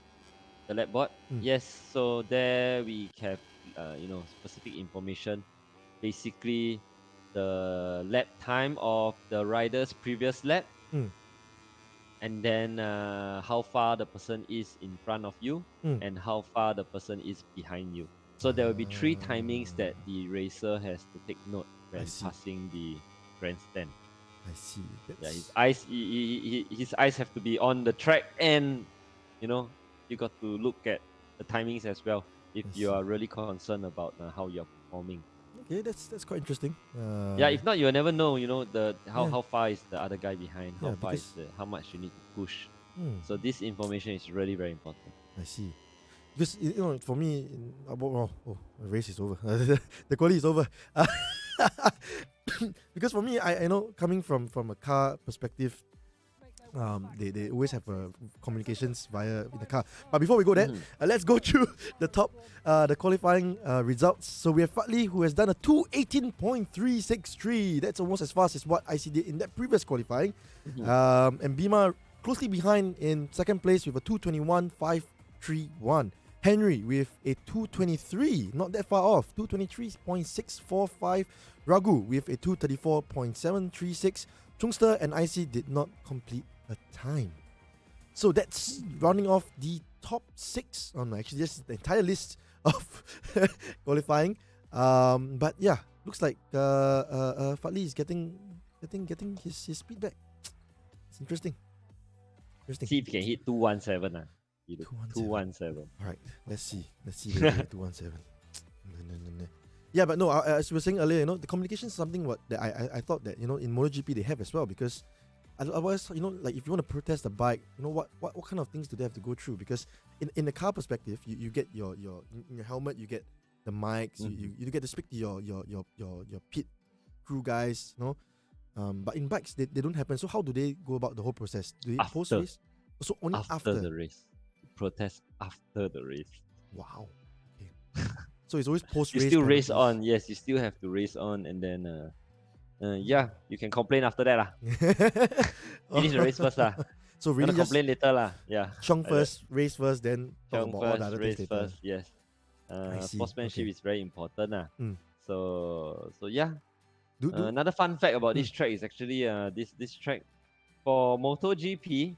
lap board. Mm. Yes, so there we have specific information. Basically, the lap time of the rider's previous lap, Mm. and then how far the person is in front of you, and how far the person is behind you. So there will be 3 timings that the racer has to take note when passing the grandstand. I see. Yeah, his eyes, his eyes have to be on the track, and you got to look at the timings as well if you are really concerned about how you're performing. Okay, that's quite interesting. Yeah, if not, you'll never know. How far is the other guy behind? How far because- is how much you need to push. Mm, So this information is really very important. I see. Because for me, the race is over. The quality is over. Because for me, I know coming from a car perspective, they always have communications via in the car. But before we go there, let's go through the qualifying results. So we have Fadli, who has done a 2:18.363. That's almost as fast as what IC did in that previous qualifying. And Bima closely behind in second place with a 2:21.531. Henry with a 2:23, not that far off, 2:23.645. Raghu with a 2:34.736. Chungster and IC did not complete a time. So that's rounding off the top 6 on actually just the entire list of qualifying. But yeah, looks like Fadli is getting his speed back. It's interesting. See if you can hit 217. 217. All right, let's see. Let's see. 217. Yeah, but no, as we were saying earlier, the communication is something that I thought that in MotoGP they have as well, because otherwise, like if you want to protest the bike, what kind of things do they have to go through? Because in the car perspective, you get your helmet, you get the mics, you get to speak to your pit crew guys, but in bikes they don't happen. So how do they go about the whole process? Do they post race? So only after the race. Protest after the race. Wow. Okay. So it's always post race. You still race on, yes. You still have to race on, and then you can complain after that lah. Finish the race first lah. So really just complain later lah. Yeah. Chung first, race first, then talk Chung about all the first, other race things later. first. Yes. see. Sportsmanship Okay. is very important lah. So yeah. Do Another fun fact about this track is actually this track for MotoGP.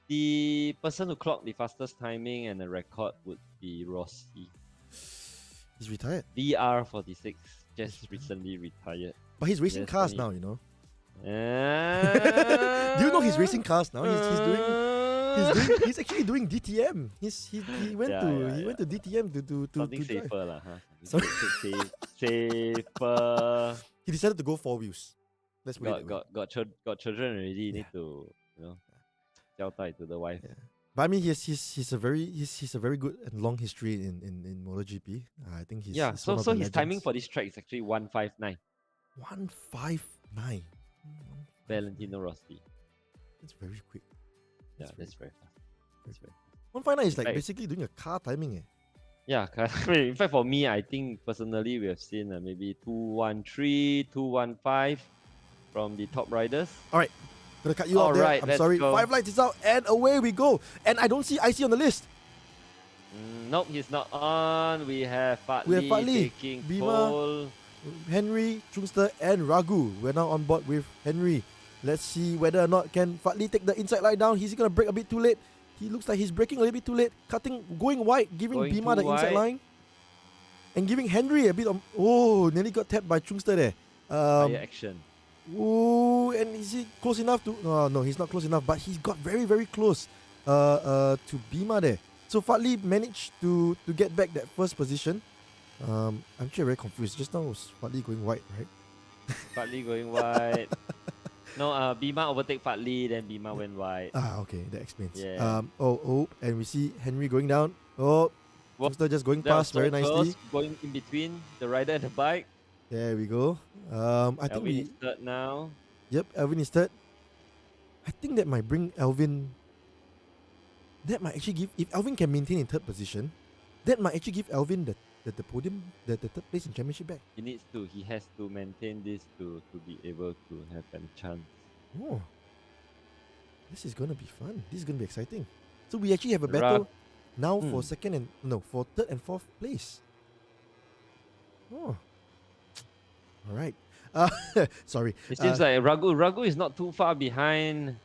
The person who clocked the fastest timing and the record would be Rossi. he's retired, VR46 just recently retired. but he's racing Yes, cars and now. he- Do you know he's racing cars now? He's actually doing DTM. He went to DTM to Something drive. safer lah, huh? Some- Safer. He decided to go 4 wheels. Let's put it that way. Got children already. Yeah. Need to 交代 to the wife. Yeah. But I mean, he's a very good and long history in MotoGP. I think he's Yeah. he's So one of the his timing legends. for this track is actually 159. 159. Valentino Rossi. It's very quick. Yeah, That's that's very fast. That's very 159 is like Right. basically doing a car timing. Yeah, in fact, for me, I think personally, we have seen maybe 213, 215 from the top riders. Alright, gonna cut you out there. Alright, I'm let's sorry. go. 5 lights is out, and away we go. And I don't see IC on the list. Nope, he's not on. We have We have Fat Lee Fat Lee, taking Bima. pole. Henry, Chungster, and Ragu. We're now on board with Henry. Let's see whether or not can Fat Lee take the inside line down. He's gonna break a bit too late. He looks like he's braking a little bit too late. Going wide, giving Going Bima too the inside wide. line. And giving Henry a bit of... Oh, nearly got tapped by Chungster there. Fire action. Ooh, and is he close enough to... No, he's not close enough, but he's got very, very close to Bima there. So Fat Lee managed to get back that first position. I'm actually very confused. Just now was Fat Lee going wide, right? Fat Lee going wide. No, Bima overtake Fat Lee, then Bima went wide. Okay, that explains. Yeah. And we see Henry going down. Oh, Well, Chungster just going That was past very so nicely. close, going in between the rider and the bike. There we go. I think Elvin is third now. Yep, Elvin is third. I think that might bring Elvin. That might actually give, if Elvin can maintain in third position, that might actually give Elvin the podium, the third place in championship back. He has to maintain this to be able to have a chance. Oh, this is gonna be fun. This is gonna be exciting. So we actually have a battle now for for third and fourth place. Oh, all right. Sorry. It seems like Ragu is not too far behind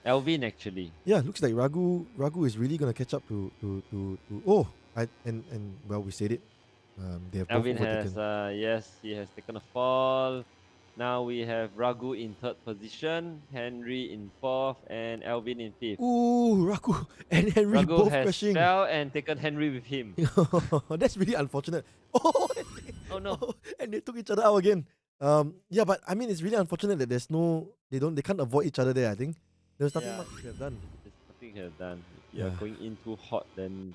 Elvin actually. Yeah, looks like Ragu is really gonna catch up to well, we said it. They have both Elvin overtaken. has he has taken a fall. Now we have Ragu in third position, Henry in fourth, and Elvin in fifth. Ooh, Ragu and Henry Ragu both has crashing. fell and taken Henry with him. That's really unfortunate. Oh, Oh no! and they took each other out again. Yeah, but I mean, it's really unfortunate that they can't avoid each other there. I think there's nothing Yeah. much they have done. There's nothing he has done. If you're Yeah. going in too hot, then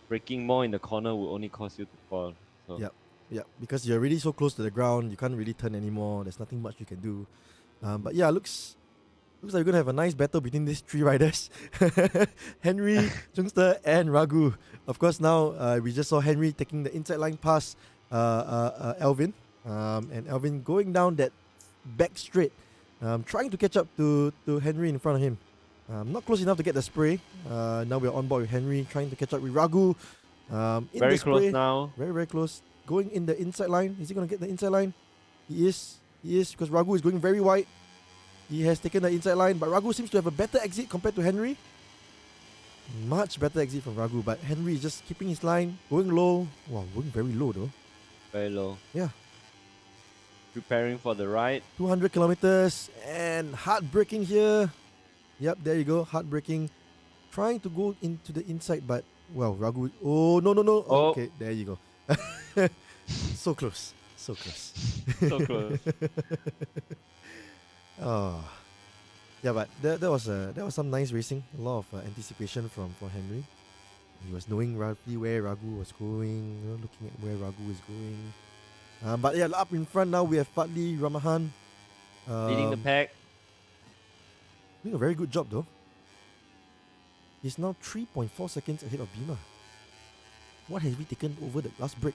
breaking more in the corner will only cause you to fall. So Yep. Yeah, because you're really so close to the ground, you can't really turn anymore. There's nothing much you can do. But yeah, looks like we're gonna have a nice battle between these three riders, Henry, Chungster, and Ragu. Of course, now we just saw Henry taking the inside line past Elvin, and Elvin going down that back straight, trying to catch up to Henry in front of him. Not close enough to get the spray. Now we're on board with Henry, trying to catch up with Ragu. In very the close spray, now. very, very close. Going in the inside line. Is he going to get the inside line? He is, because Ragu is going very wide. He has taken the inside line, but Ragu seems to have a better exit compared to Henry. Much better exit from Ragu, but Henry is just keeping his line, going low. Wow, going very low though. Very low. Yeah. Preparing for the ride. 200 kilometers and heartbreaking here. Yep, there you go, heartbreaking. Trying to go into the inside, but well, Ragu. Oh no! Oh. Okay, there you go. So close, so close. So close. Oh, yeah, but that was some nice racing. A lot of anticipation from Henry. He was knowing roughly where Ragu was going, looking at where Ragu is going. But yeah, up in front now we have Fat Lee Ramahan. Leading the pack. Doing a very good job though. He's now 3.4 seconds ahead of Bima. What has he taken over the last break?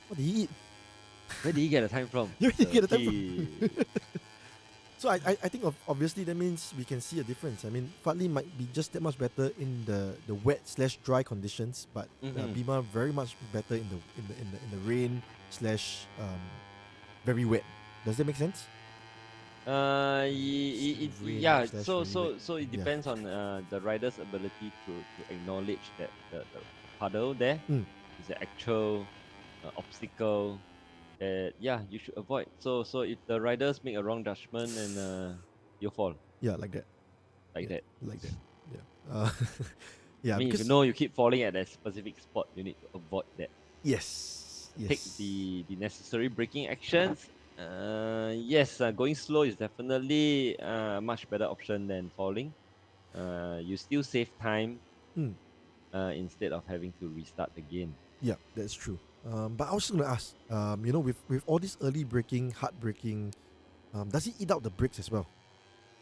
What did he eat? Where did he get the time from? Where did he get the time from? So I think obviously that means we can see a difference. I mean, Fat Lee might be just that much better in the wet/dry conditions, but Bima very much better in the rain slash very wet. Does that make sense? Yeah. So it depends on the rider's ability to acknowledge that the puddle there is an actual obstacle that you should avoid. So if the riders make a wrong judgment, and you'll fall. Yeah, like that. Like that. Yeah. Yeah. I mean, if because you know you keep falling at that specific spot, you need to avoid that. yes. Take the necessary braking actions. Going slow is definitely a much better option than falling. You still save time instead of having to restart the game. Yeah, that's true. But I was just gonna ask, with all this early braking, hard braking, does he eat out the brakes as well?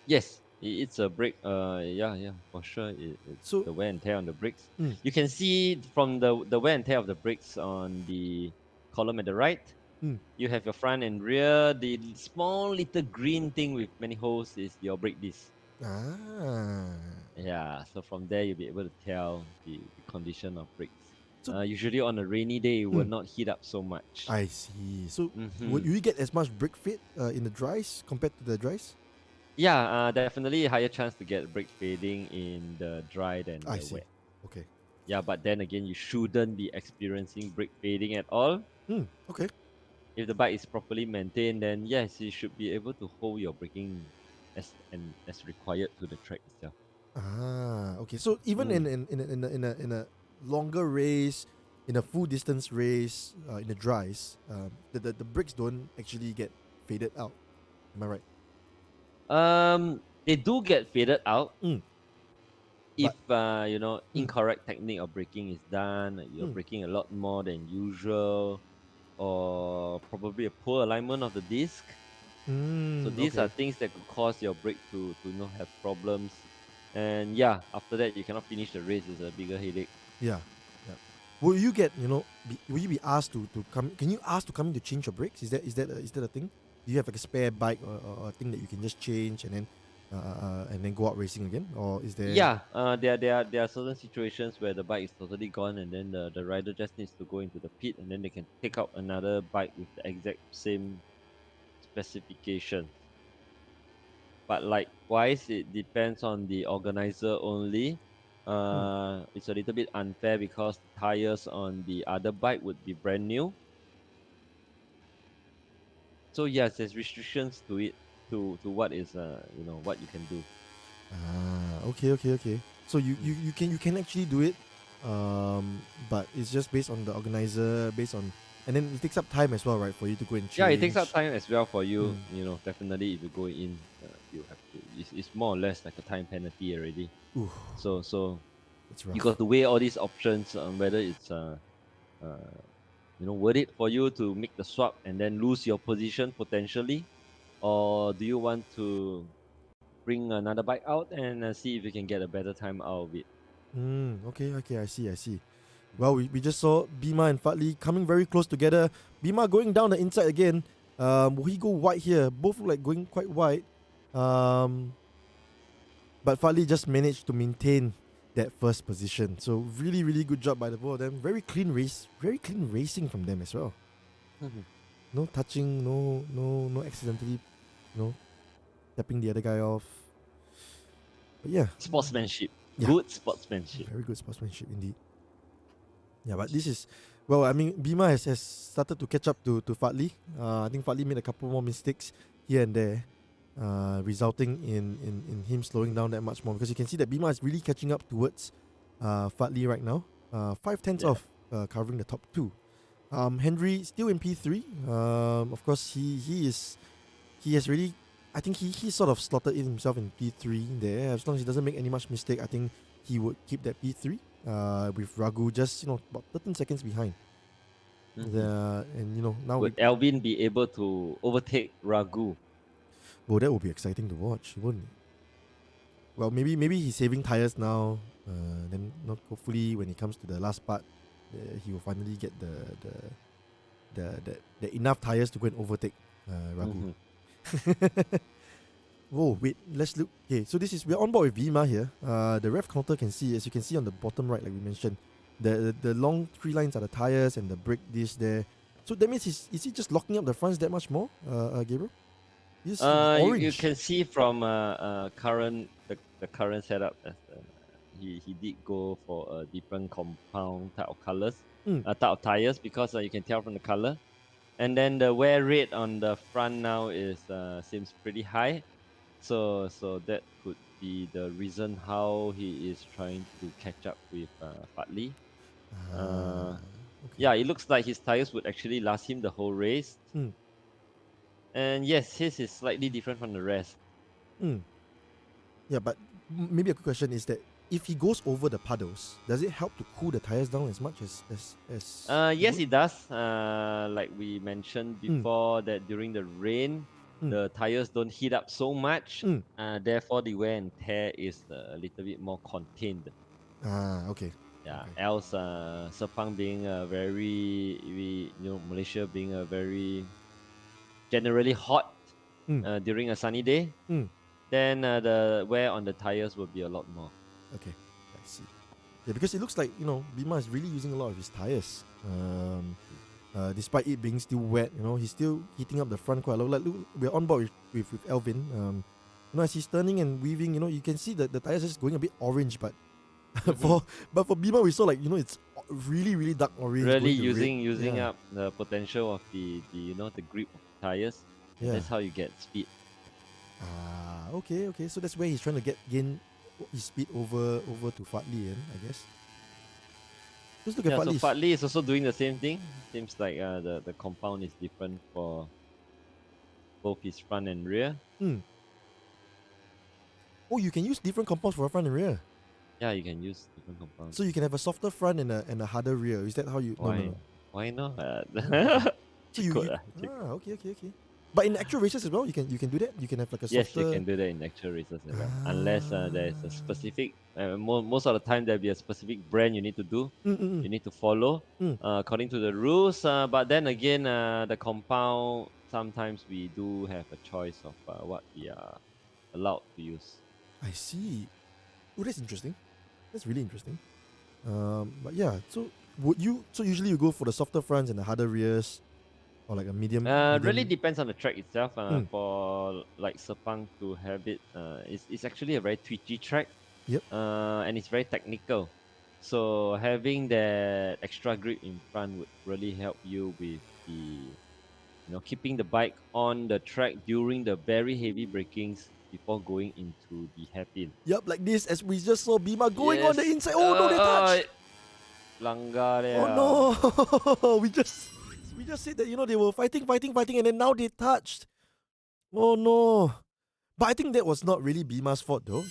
Yes, it's a brake. Yeah, for sure. It's So the wear and tear on the brakes. mm, You can see from the wear and tear of the brakes on the column at the right. mm. You have your front and rear. The small little green thing with many holes is your brake disc. Ah. Yeah, so from there you'll be able to tell the condition of brakes. So Usually on a rainy day, it will mm, not heat up so much. I see. So Mm-hmm. would you get as much brake fit in the dries compared to the dries? Yeah, definitely a higher chance to get brake fading in the dry than I the see. wet. Okay. Yeah, but then again, you shouldn't be experiencing brake fading at all. Okay. If the bike is properly maintained, then yes, you should be able to hold your braking as required to the track itself. Ah, okay. So even Mm. in a longer race, in a full distance race, in the dries, the brakes don't actually get faded out. Am I right? They do get faded out Mm. if But mm, incorrect technique of braking is done. You're mm, braking a lot more than usual, or probably a poor alignment of the disc. So these are okay. things that could cause your brake to have problems. And yeah, after that you cannot finish the race. It's a bigger headache. Yeah. Yeah. Will you get will you be asked to come? Can you ask to come in to change your brakes? Is that a thing? Do you have like a spare bike or a thing that you can just change and then go out racing again, or is there? Yeah, there are certain situations where the bike is totally gone, and then the rider just needs to go into the pit, and then they can take out another bike with the exact same specifications. But likewise, it depends on the organizer only. Hmm. It's a little bit unfair because the tires on the other bike would be brand new. So yes, there's restrictions to it, to what is what you can do. Ah, okay. So Mm. you can actually do it, but it's just based on the organizer, and then it takes up time as well, right, for you to go and Yeah, it takes up change. time as well for you. Mm. Definitely if you go in, you have to. It's more or less like a time penalty already. Ooh, So that's you rough. got to weigh all these options on whether it's worth it for you to make the swap and then lose your position potentially, or do you want to bring another bike out and see if you can get a better time out of it? Okay, I see. Well, we just saw Bima and Fatli coming very close together. Bima going down the inside again. Will he go wide here? Both look like going quite wide. Um, but Fatli just managed to maintain that first position. So really good job by the both of them. Very clean racing from them as well. No touching, no accidentally, you know, tapping the other guy off. But yeah, Sportsmanship, yeah, good sportsmanship. very good sportsmanship indeed. Yeah, but this is, well, I mean, Bima has started to catch up to Fatli. I think Fatli made a couple more mistakes here and there, resulting in him slowing down that much more. Because you can see that Bima is really catching up towards Fatli right now. 5/10 Yeah. off, covering the top two. Henry still in P3. Of course, he has really, I think he sort of slotted in himself in P3 there. As long as he doesn't make any much mistake, I think he would keep that P3. With Raghu just about 13 seconds behind. And now Would Alvin be able to overtake Raghu? that would be exciting to watch, wouldn't it? Well, maybe he's saving tires now. Then hopefully when it comes to the last part, he will finally get the enough tires to go and overtake Raghu. Whoa, wait, let's look. Okay, so we're on board with Vima here. The rev counter as you can see on the bottom right, like we mentioned, the long three lines are the tires and the brake disc there. So that means is he just locking up the fronts that much more, Gabriel? He's orange. You can see from current the current setup that he did go for a different compound type of colors, type of tires, because you can tell from the color. And then the wear rate on the front now is seems pretty high, so that could be the reason how he is trying to catch up with Fatli. Okay. Yeah, it looks like his tires would actually last him the whole race. And yes, his is slightly different from the rest. Yeah, but maybe a good question is that if he goes over the puddles, does it help to cool the tires down as much as Yes, it does. Like we mentioned before, that during the rain, the tires don't heat up so much. Mm. Therefore, the wear and tear is a little bit more contained. Okay. Yeah. Okay. Else, Sepang being a very, Malaysia being a very generally hot during a sunny day, Mm. then the wear on the tires will be a lot more. Okay, I see. Yeah, because it looks like Bima is really using a lot of his tires. Despite it being still wet, he's still heating up the front quite a lot. Like, look, we're on board with Elvin. As he's turning and weaving, you can see that the tires are just going a bit orange, but for Bima we saw like it's really really dark orange. Really going to red. using Yeah. up the potential of the the grip of the tires. Yeah. That's how you get speed. Okay. So that's where he's trying to gain his speed over to Fadli, I guess. Just look at Yeah, so Fadli. Fadli is also doing the same thing. Seems like the compound is different for both his front and rear. Oh, you can use different compounds for front and rear. Yeah, you can use different compounds. So you can have a softer front and a harder rear. Is that how you? Why? No. Why not? So okay. But in actual races as well, you can do that. You can have like a softer. Yes, you can do that in actual races as well. Unless there is a specific, most of the time there'll be a specific brand you need to do. You need to follow according to the rules. But then again, the compound, sometimes we do have a choice of what we are allowed to use. I see. Oh, that's interesting. That's really interesting. But yeah, so usually you go for the softer fronts and the harder rears, or like a medium? Really depends on the track itself. For like Sepang to have it, it's actually a very twitchy track. Yep. And it's very technical. So having that extra grip in front would really help you with the, keeping the bike on the track during the very heavy brakings before going into the hairpin. Yep, like this, as we just saw Bima going on the inside. Oh no, they touched. Langgar there. Oh no, we just said that they were fighting, and then now they touched. Oh no. But I think that was not really Bima's fault though.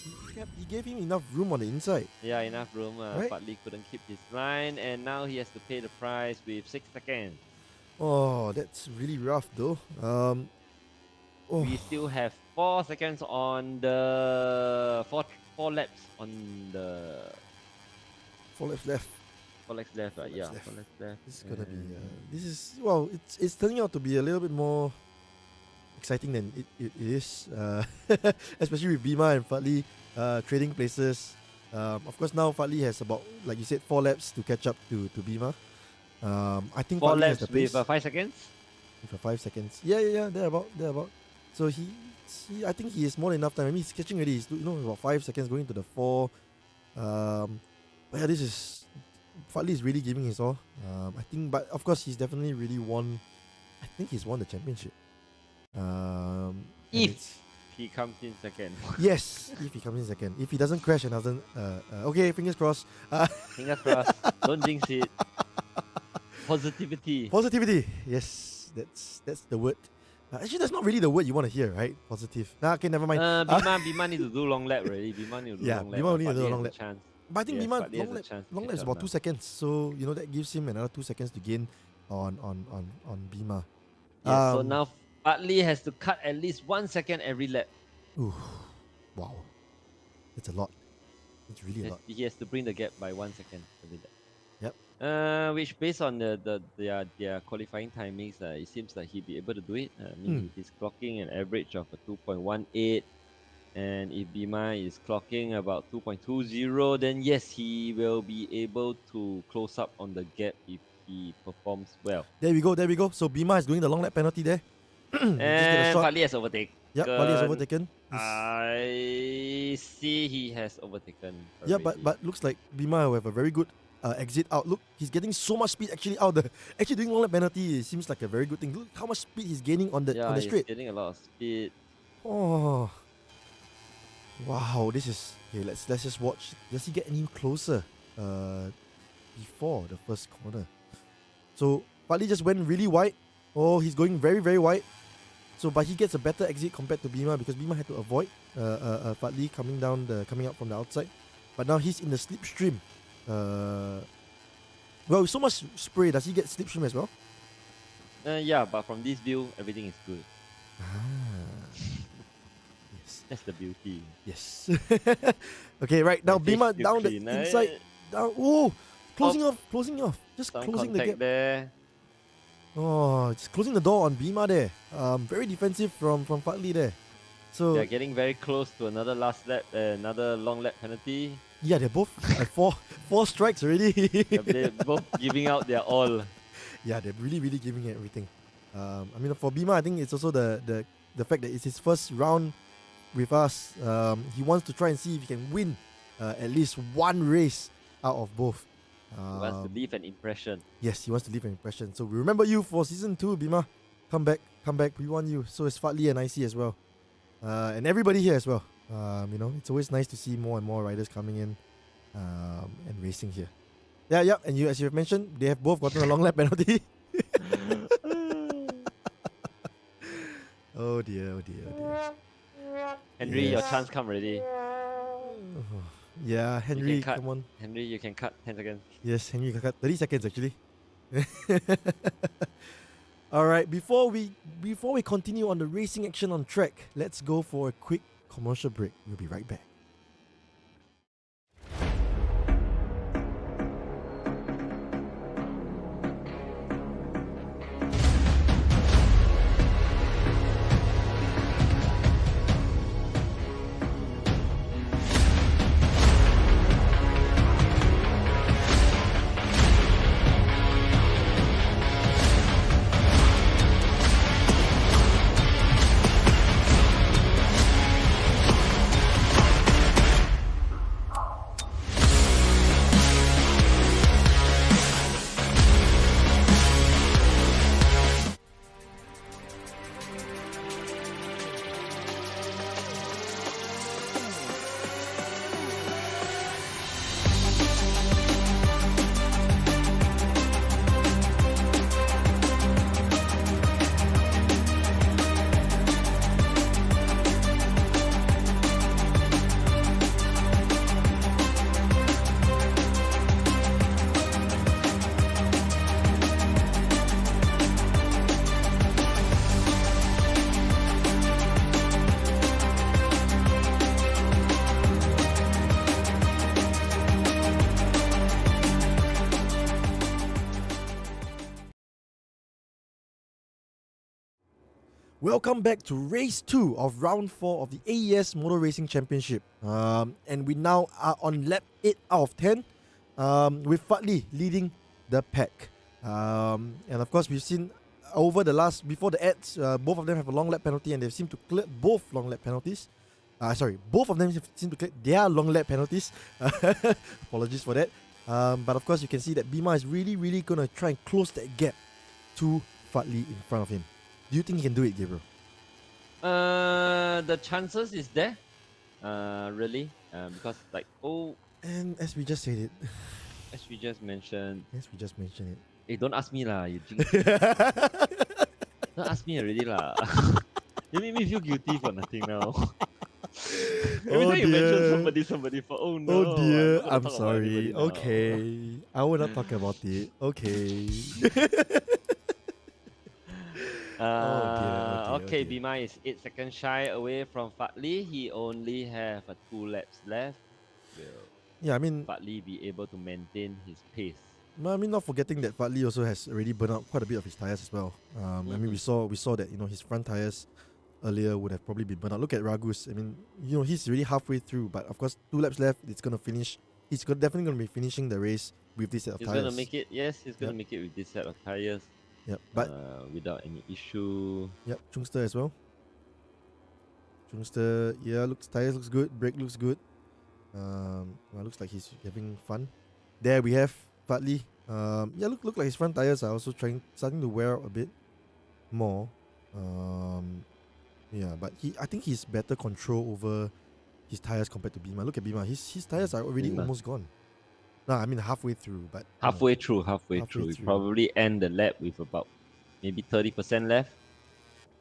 He gave him enough room on the inside. Yeah, enough room. Right? Fadli couldn't keep his line, and now he has to pay the price with 6 seconds. Oh, that's really rough though. We still have 4 seconds on the four laps on the 4 laps left. 4 laps left, right? 4 Yeah, laps left. 4 laps left. This is gonna be. It's turning out to be a little bit more exciting than it is. Especially with Bima and Fadli trading places. Of course, now Fadli has about, like you said, 4 laps to catch up to Bima. I think 4 Fadli has laps the pace. with 5 seconds. With 5 seconds. Yeah, thereabout. So I think he has more than enough time. I mean, he's catching already. He's about 5 seconds going to the 4. But yeah, Fadli is really giving his all. I think, but of course, he's definitely really won. I think he's won the championship. If he comes in second. Yes, if he comes in second. If he doesn't crash and doesn't. Okay, fingers crossed. Fingers crossed. Don't jinx it. Positivity. Yes, that's the word. Actually, that's not really the word you want to hear, right? Positive. Okay, never mind. Bima need to do long lap already. Bima need to do long lap. Bima need to do a long Fadli has lap. a chance. But I think Yes, Bima Fadli has a chance to long lap is catch about up 2 seconds, so that gives him another 2 seconds to gain on Bima. Yeah, so now Fadli has to cut at least 1 second every lap. Ooh, wow, that's a lot. It's really a lot. He has to bring the gap by 1 second every lap. Yep. Which based on their qualifying timings, it seems like he'll be able to do it. He's clocking an average of a 2.18, and if Bima is clocking about 2.20, then yes, he will be able to close up on the gap if he performs well. There we go. So Bima is doing the long lap penalty there. And Fadli has overtaken. Yep, Fadli has overtaken. I see he has overtaken. Yeah, already. but looks like Bima will have a very good exit out. Look, he's getting so much speed actually out there. Actually doing long lap penalty seems like a very good thing. Look how much speed he's gaining on the straight. He's getting a lot of speed. Oh, wow! This is okay. Let's just watch. Does he get any closer? Before the first corner. So Fadli just went really wide. Oh, he's going very very wide. So, but he gets a better exit compared to Bima because Bima had to avoid Fadli coming out from the outside. But now he's in the slipstream. Well, with so much spray, does he get slipstream as well? Yeah, but from this view, everything is good. That's the beauty. Yes. Okay, right now Nice Bima still down the clean, inside. eh? Down. Oh, closing off. Just Some closing the contact gap. there. Oh, just closing the door on Bima there. Very defensive from Fadli there. So They're getting very close to another last lap, another long lap penalty. yeah, they're both at four strikes already. They're both giving out their all. Yeah, they're really giving it everything. I mean, for Bima, I think it's also the fact that it's his first round with us. He wants to try and see if he can win at least one race out of both. He wants to leave an impression. Yes, he wants to leave an impression. So we remember you for season 2, Bima. Come back. We want you. So is Fadli and IC as well, and everybody here as well. It's always nice to see more and more riders coming in and racing here. Yeah, and as you've mentioned, they have both gotten a long lap penalty. Oh dear. Henry, your Yes. chance come already. Yeah, Henry, cut. come on. Henry, you can cut 10 seconds. Yes, Henry can cut 30 seconds actually. All right, before we continue on the racing action on track, let's go for a quick commercial break. We'll be right back. Welcome back to race 2 of round 4 of the AES Moto Racing Championship. And we now are on lap 8 out of 10 with Fadli leading the pack. And of course, we've seen before the ads, both of them have a long lap penalty and they seem to clear both long lap penalties. Both of them seem to clear their long lap penalties. Apologies for that. But of course, you can see that Bima is really going to try and close that gap to Fadli in front of him. Do you think he can do it, Gabriel? The chances is there. Really. Because And as we just said it. as we just mentioned. It. Hey, don't ask me lah. You jinx. Don't ask me already lah. You make me feel guilty for nothing now. Every time you mention somebody for no. Oh dear, not gonna I'm talk about sorry. anybody now. Okay. I will not talk about it. Okay. Oh Okay, dear. Bima is 8 seconds shy away from Fadli. He only have 2 laps left. Will Yeah, I mean, Fadli be able to maintain his pace? not forgetting that Fadli also has already burned out quite a bit of his tires as well. I mean, we saw that his front tires earlier would have probably been burned out. Look at Ragus. I mean, he's already halfway through, but of course 2 laps left. It's gonna finish. He's definitely gonna be finishing the race with this set of He's tires. gonna make it. Yes, he's gonna make it with this set of tires. Yep, but Without any issue. yep, Chungster as well. Chungster, yeah, tires looks good, brake looks good. Looks like he's having fun. There we have Fadli. Yeah, look like his front tires are also starting to wear out a bit more. Yeah, but I think he's better control over his tires compared to Bima. Look at Bima, his tires are already Bima. almost gone. No, I mean halfway through, but Halfway through. Halfway We through. probably end the lap with about maybe 30% left.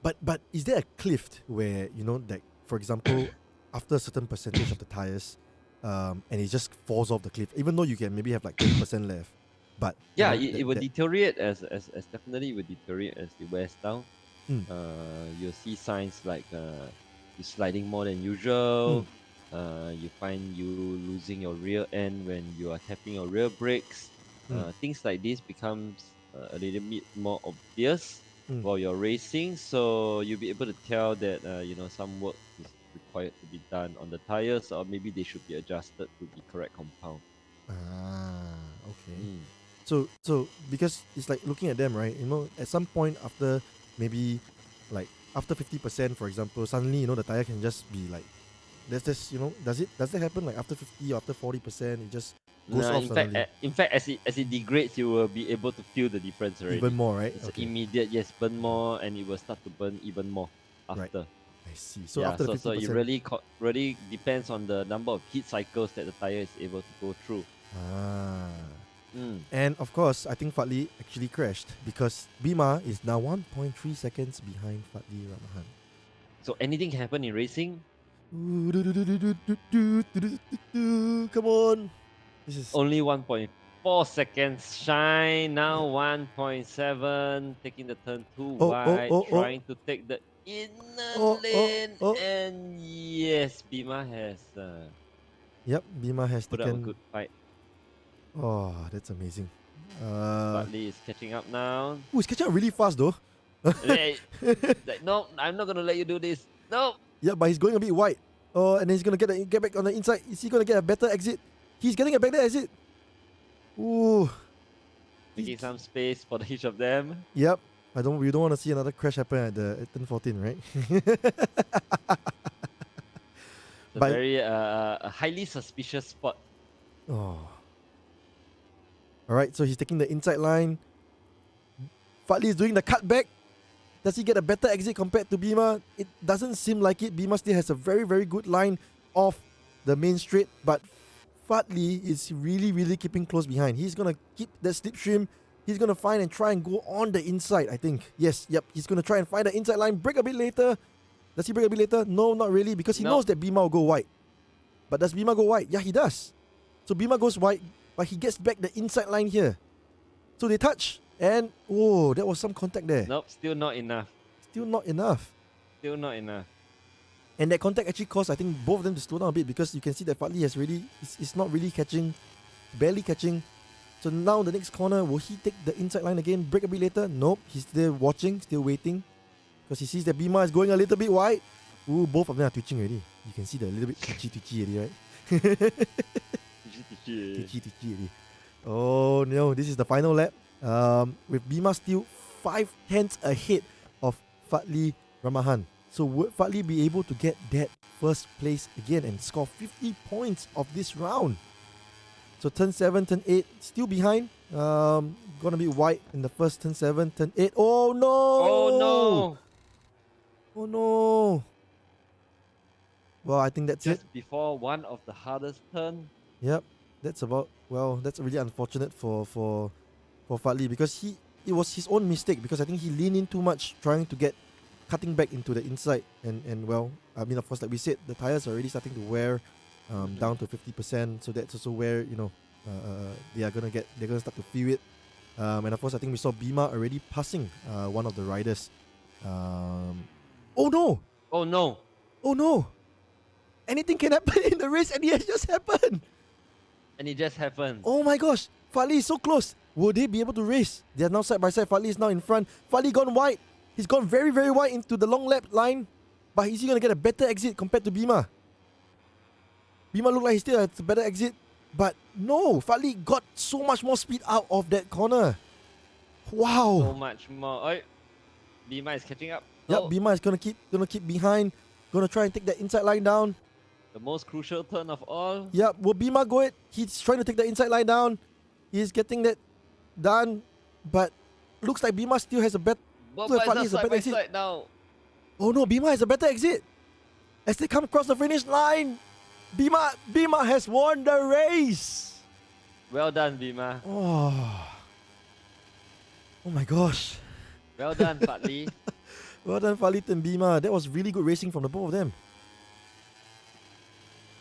But is there a cliff where like for example, after a certain percentage of the tires, and it just falls off the cliff, even though you can maybe have like 30% left, but Yeah, it will deteriorate as definitely it will deteriorate as it wears down. Mm. You'll see signs like you're sliding more than usual. You find you losing your rear end when you are tapping your rear brakes. Things like this becomes a little bit more obvious while you're racing, so you'll be able to tell that some work is required to be done on the tires, or maybe they should be adjusted to the correct compound. Okay. So because it's like looking at them, right? At some point after maybe like after 50%, for example, suddenly the tire can just be like, does that happen like after 50 or after 40%? It just goes off suddenly. In fact, as it degrades, you will be able to feel the difference already. Even more, right? It's immediate, yes, burn more, and it will start to burn even more after. Right. I see. So yeah, after the 50%, so it really depends on the number of heat cycles that the tire is able to go through. And of course, I think Fadli actually crashed because Bima is now 1.3 seconds behind Fadli Ramahan. So anything can happen in racing. Come on. This is only 1.4 seconds shine. Now 1.7. Taking the turn too wide. Trying to take the inner lane. And yes, Bima has Bima has put up a good fight. Oh, that's amazing. Fadli is catching up now. Oh, he's catching up really fast though. No, I'm not gonna let you do this. No. Yeah, but he's going a bit wide. Oh, and then he's gonna get back on the inside. Is he gonna get a better exit? He's getting a better exit. Ooh. Making some space for each of them. Yep. We don't want to see another crash happen at turn 14, right? It's a very highly suspicious spot. Oh. Alright, so he's taking the inside line. Fadli is doing the cutback. Does he get a better exit compared to Bima? It doesn't seem like it. Bima still has a very, very good line off the main straight, but Fadli is really, really keeping close behind. He's going to keep that slipstream. He's going to find and try and go on the inside, I think. Yes, yep. He's going to try and find the inside line. Break a bit later. Does he break a bit later? No, not really, because he knows that Bima will go wide. But does Bima go wide? Yeah, he does. So Bima goes wide, but he gets back the inside line here. So they touch. And, oh, there was some contact there. Nope, still not enough. Still not enough. Still not enough. And that contact actually caused, I think, both of them to slow down a bit, because you can see that Fadli has really, it's not really catching, barely catching. So now the next corner, will he take the inside line again, break a bit later? Nope, he's there watching, still waiting, because he sees that Bima is going a little bit wide. Ooh, both of them are twitching already. You can see the little bit twitchy already, right? Twitchy already. Oh no, this is the final lap. With Bima still 5/10 ahead of Fadli Ramahan. So would Fadli be able to get that first place again and score 50 points of this round? So turn 7, turn 8, still behind. Gonna be wide in the first turn 7, turn 8. Oh no! Oh no! Oh no! Well, I think that's Just it. before one of the hardest turn. Yep, that's really unfortunate for Fadli, because it was his own mistake, because I think he leaned in too much trying to get cutting back into the inside, and well, I mean, of course, like we said, the tires are already starting to wear down to 50%, so that's also where they're gonna start to feel it. And of course, I think we saw Bima already passing one of the riders. Oh no! Oh no! Oh no! Anything can happen in the race, and it has just happened. And it just happened. Oh my gosh! Fadli is so close. Will they be able to race? They are now side by side. Fadli is now in front. Fadli gone wide. He's gone very, very wide into the long lap line. But is he going to get a better exit compared to Bima? Bima looked like he still has a better exit. But no, Fadli got so much more speed out of that corner. Wow. So much more. Oh, Bima is catching up. Yep, Oh, Bima is gonna keep behind. Gonna try and take that inside line down. the most crucial turn of all. Yep, will Bima go it? He's trying to take the inside line down. He's getting that done. But looks like Bima still has a better. Both So guys Fadli are is a side better by exit. side now. Oh no, Bima has a better exit. As they come across the finish line, Bima has won the race. Well done, Bima. Oh my gosh. Well done, Fadli. Well done, Fadli and Bima. That was really good racing from the both of them.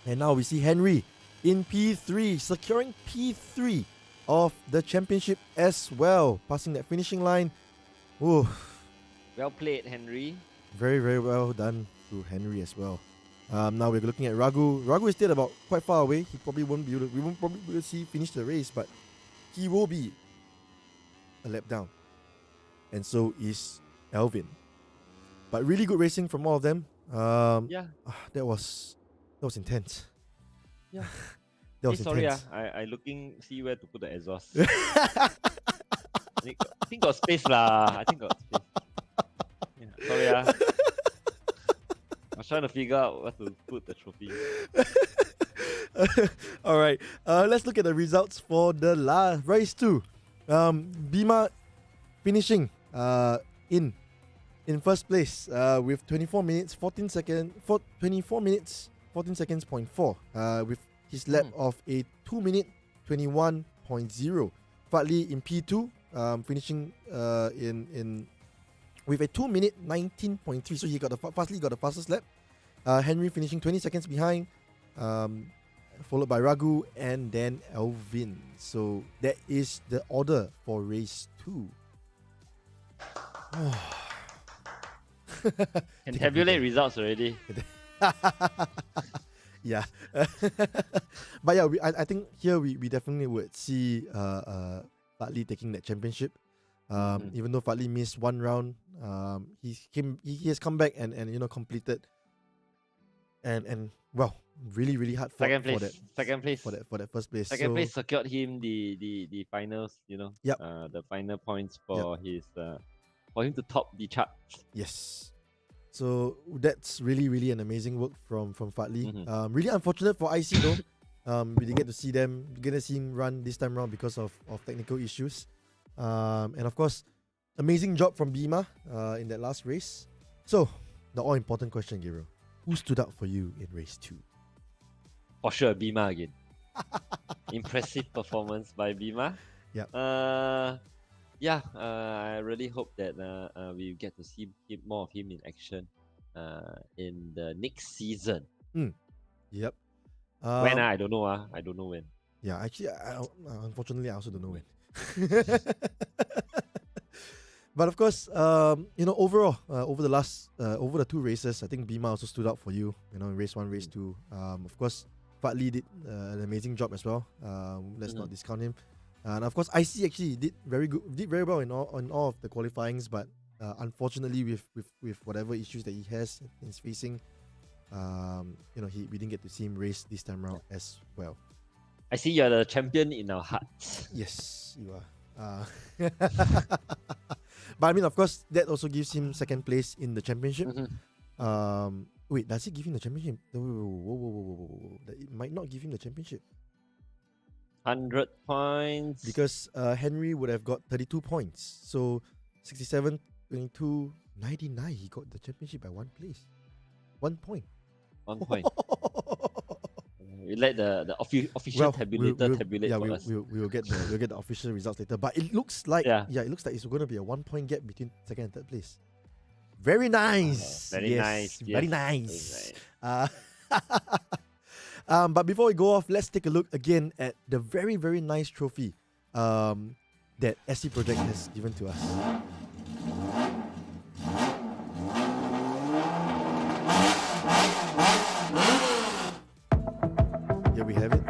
And now we see Henry in P3, securing P3 of the championship as well, passing that finishing line. Ooh, Well played, Henry. very, very well done to Henry as well. Now we're looking at Raghu. Raghu is still about quite far away. He probably won't be able to, we won't probably be able to see finish the race, but he will be a lap down. And so is Alvin. But really good racing from all of them. That was intense. Yeah. That was sorry, intense. I looking see where to put the exhaust. I think got space lah. I think got space. Yeah, sorry I was trying to figure out where to put the trophy. All right. Let's look at the results for the last race 2. Bima finishing in first place with 24 minutes 14 seconds 14 seconds point 4 with his lap of a 2 minute 21.0. Fadli in P2 finishing in with a 2 minute 19.3. So he got the fastest lap. Henry finishing 20 seconds behind, followed by Raghu and then Alvin. So that is the order for race 2. Can tabulate results already. Yeah. But yeah, I think here we definitely would see Fadli taking that championship. Even though Fadli missed one round, he has come back and completed and well, really hard fought Second place for that first place. Second place secured him the finals, Yep. The final points for his for him to top the chart. Yes. So that's really an amazing work from Fadli. Really unfortunate for IC though. We didn't get to see him run this time around because of technical issues. And of course, amazing job from Bima in that last race. So the all important question, Gabriel, who stood out for you in race 2? For sure, Bima again. Impressive performance by Bima. Yep. I really hope that we get to see more of him in action in the next season. Yep. When? I don't know. I don't know when. Yeah, actually, unfortunately, I also don't know when. But of course, overall, over the 2 races, I think Bima also stood out for you. In race 1, race 2. Of course, Fadli did an amazing job as well. Let's not discount him. And of course, IC actually did very well in all of the qualifyings. But unfortunately, with whatever issues that he's facing, we didn't get to see him race this time around as well. I see you're the champion in our hearts. Yes, you are. But I mean, of course, that also gives him second place in the championship. Wait, does it give him the championship? Whoa. It might not give him the championship. 100 points. Because Henry would have got 32 points. So 67, 22, 99. He got the championship by 1 place. 1 point. 1 point. We let the official tabulator tabulate for us. We'll get the official results later. But it looks like it looks like it's going to be a 1 point gap between second and third place. Very nice. Very nice. Very nice. But before we go off, let's take a look again at the very, very nice trophy that SC Project has given to us. Here we have it.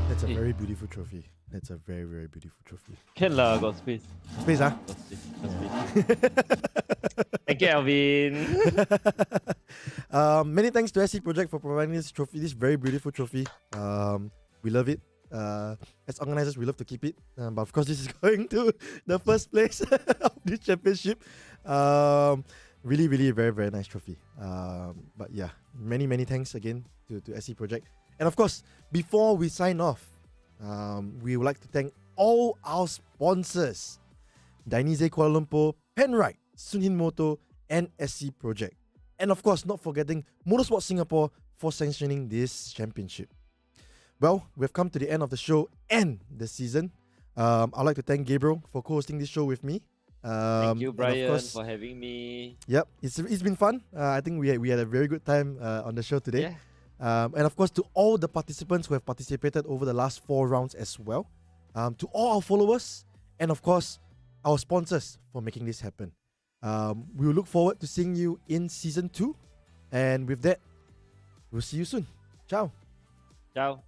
That's a very beautiful trophy. That's a very, very beautiful trophy. Can lah, got space. Space, huh? Got space. Thank you, Alvin. Many thanks to SC Project for providing this trophy, this very beautiful trophy. We love it. As organizers, we love to keep it. But of course, this is going to the first place of this championship. Really, really very, very nice trophy. But yeah, many, many thanks again to SC Project. And of course, before we sign off, we would like to thank all our sponsors: Dainize Kuala Lumpur, Penrite, Sunhin Moto, and SC Project. And of course, not forgetting Motorsport Singapore for sanctioning this championship. well, we've come to the end of the show and the season. I'd like to thank Gabriel for co-hosting this show with me. Thank you, and of Brian, course, for having me. yep, it's been fun. I think we had a very good time on the show today. Yeah. And of course, to all the participants who have participated over the last 4 rounds as well. To all our followers, and of course, our sponsors for making this happen. We will look forward to seeing you in season 2. And with that, we'll see you soon. Ciao. Ciao.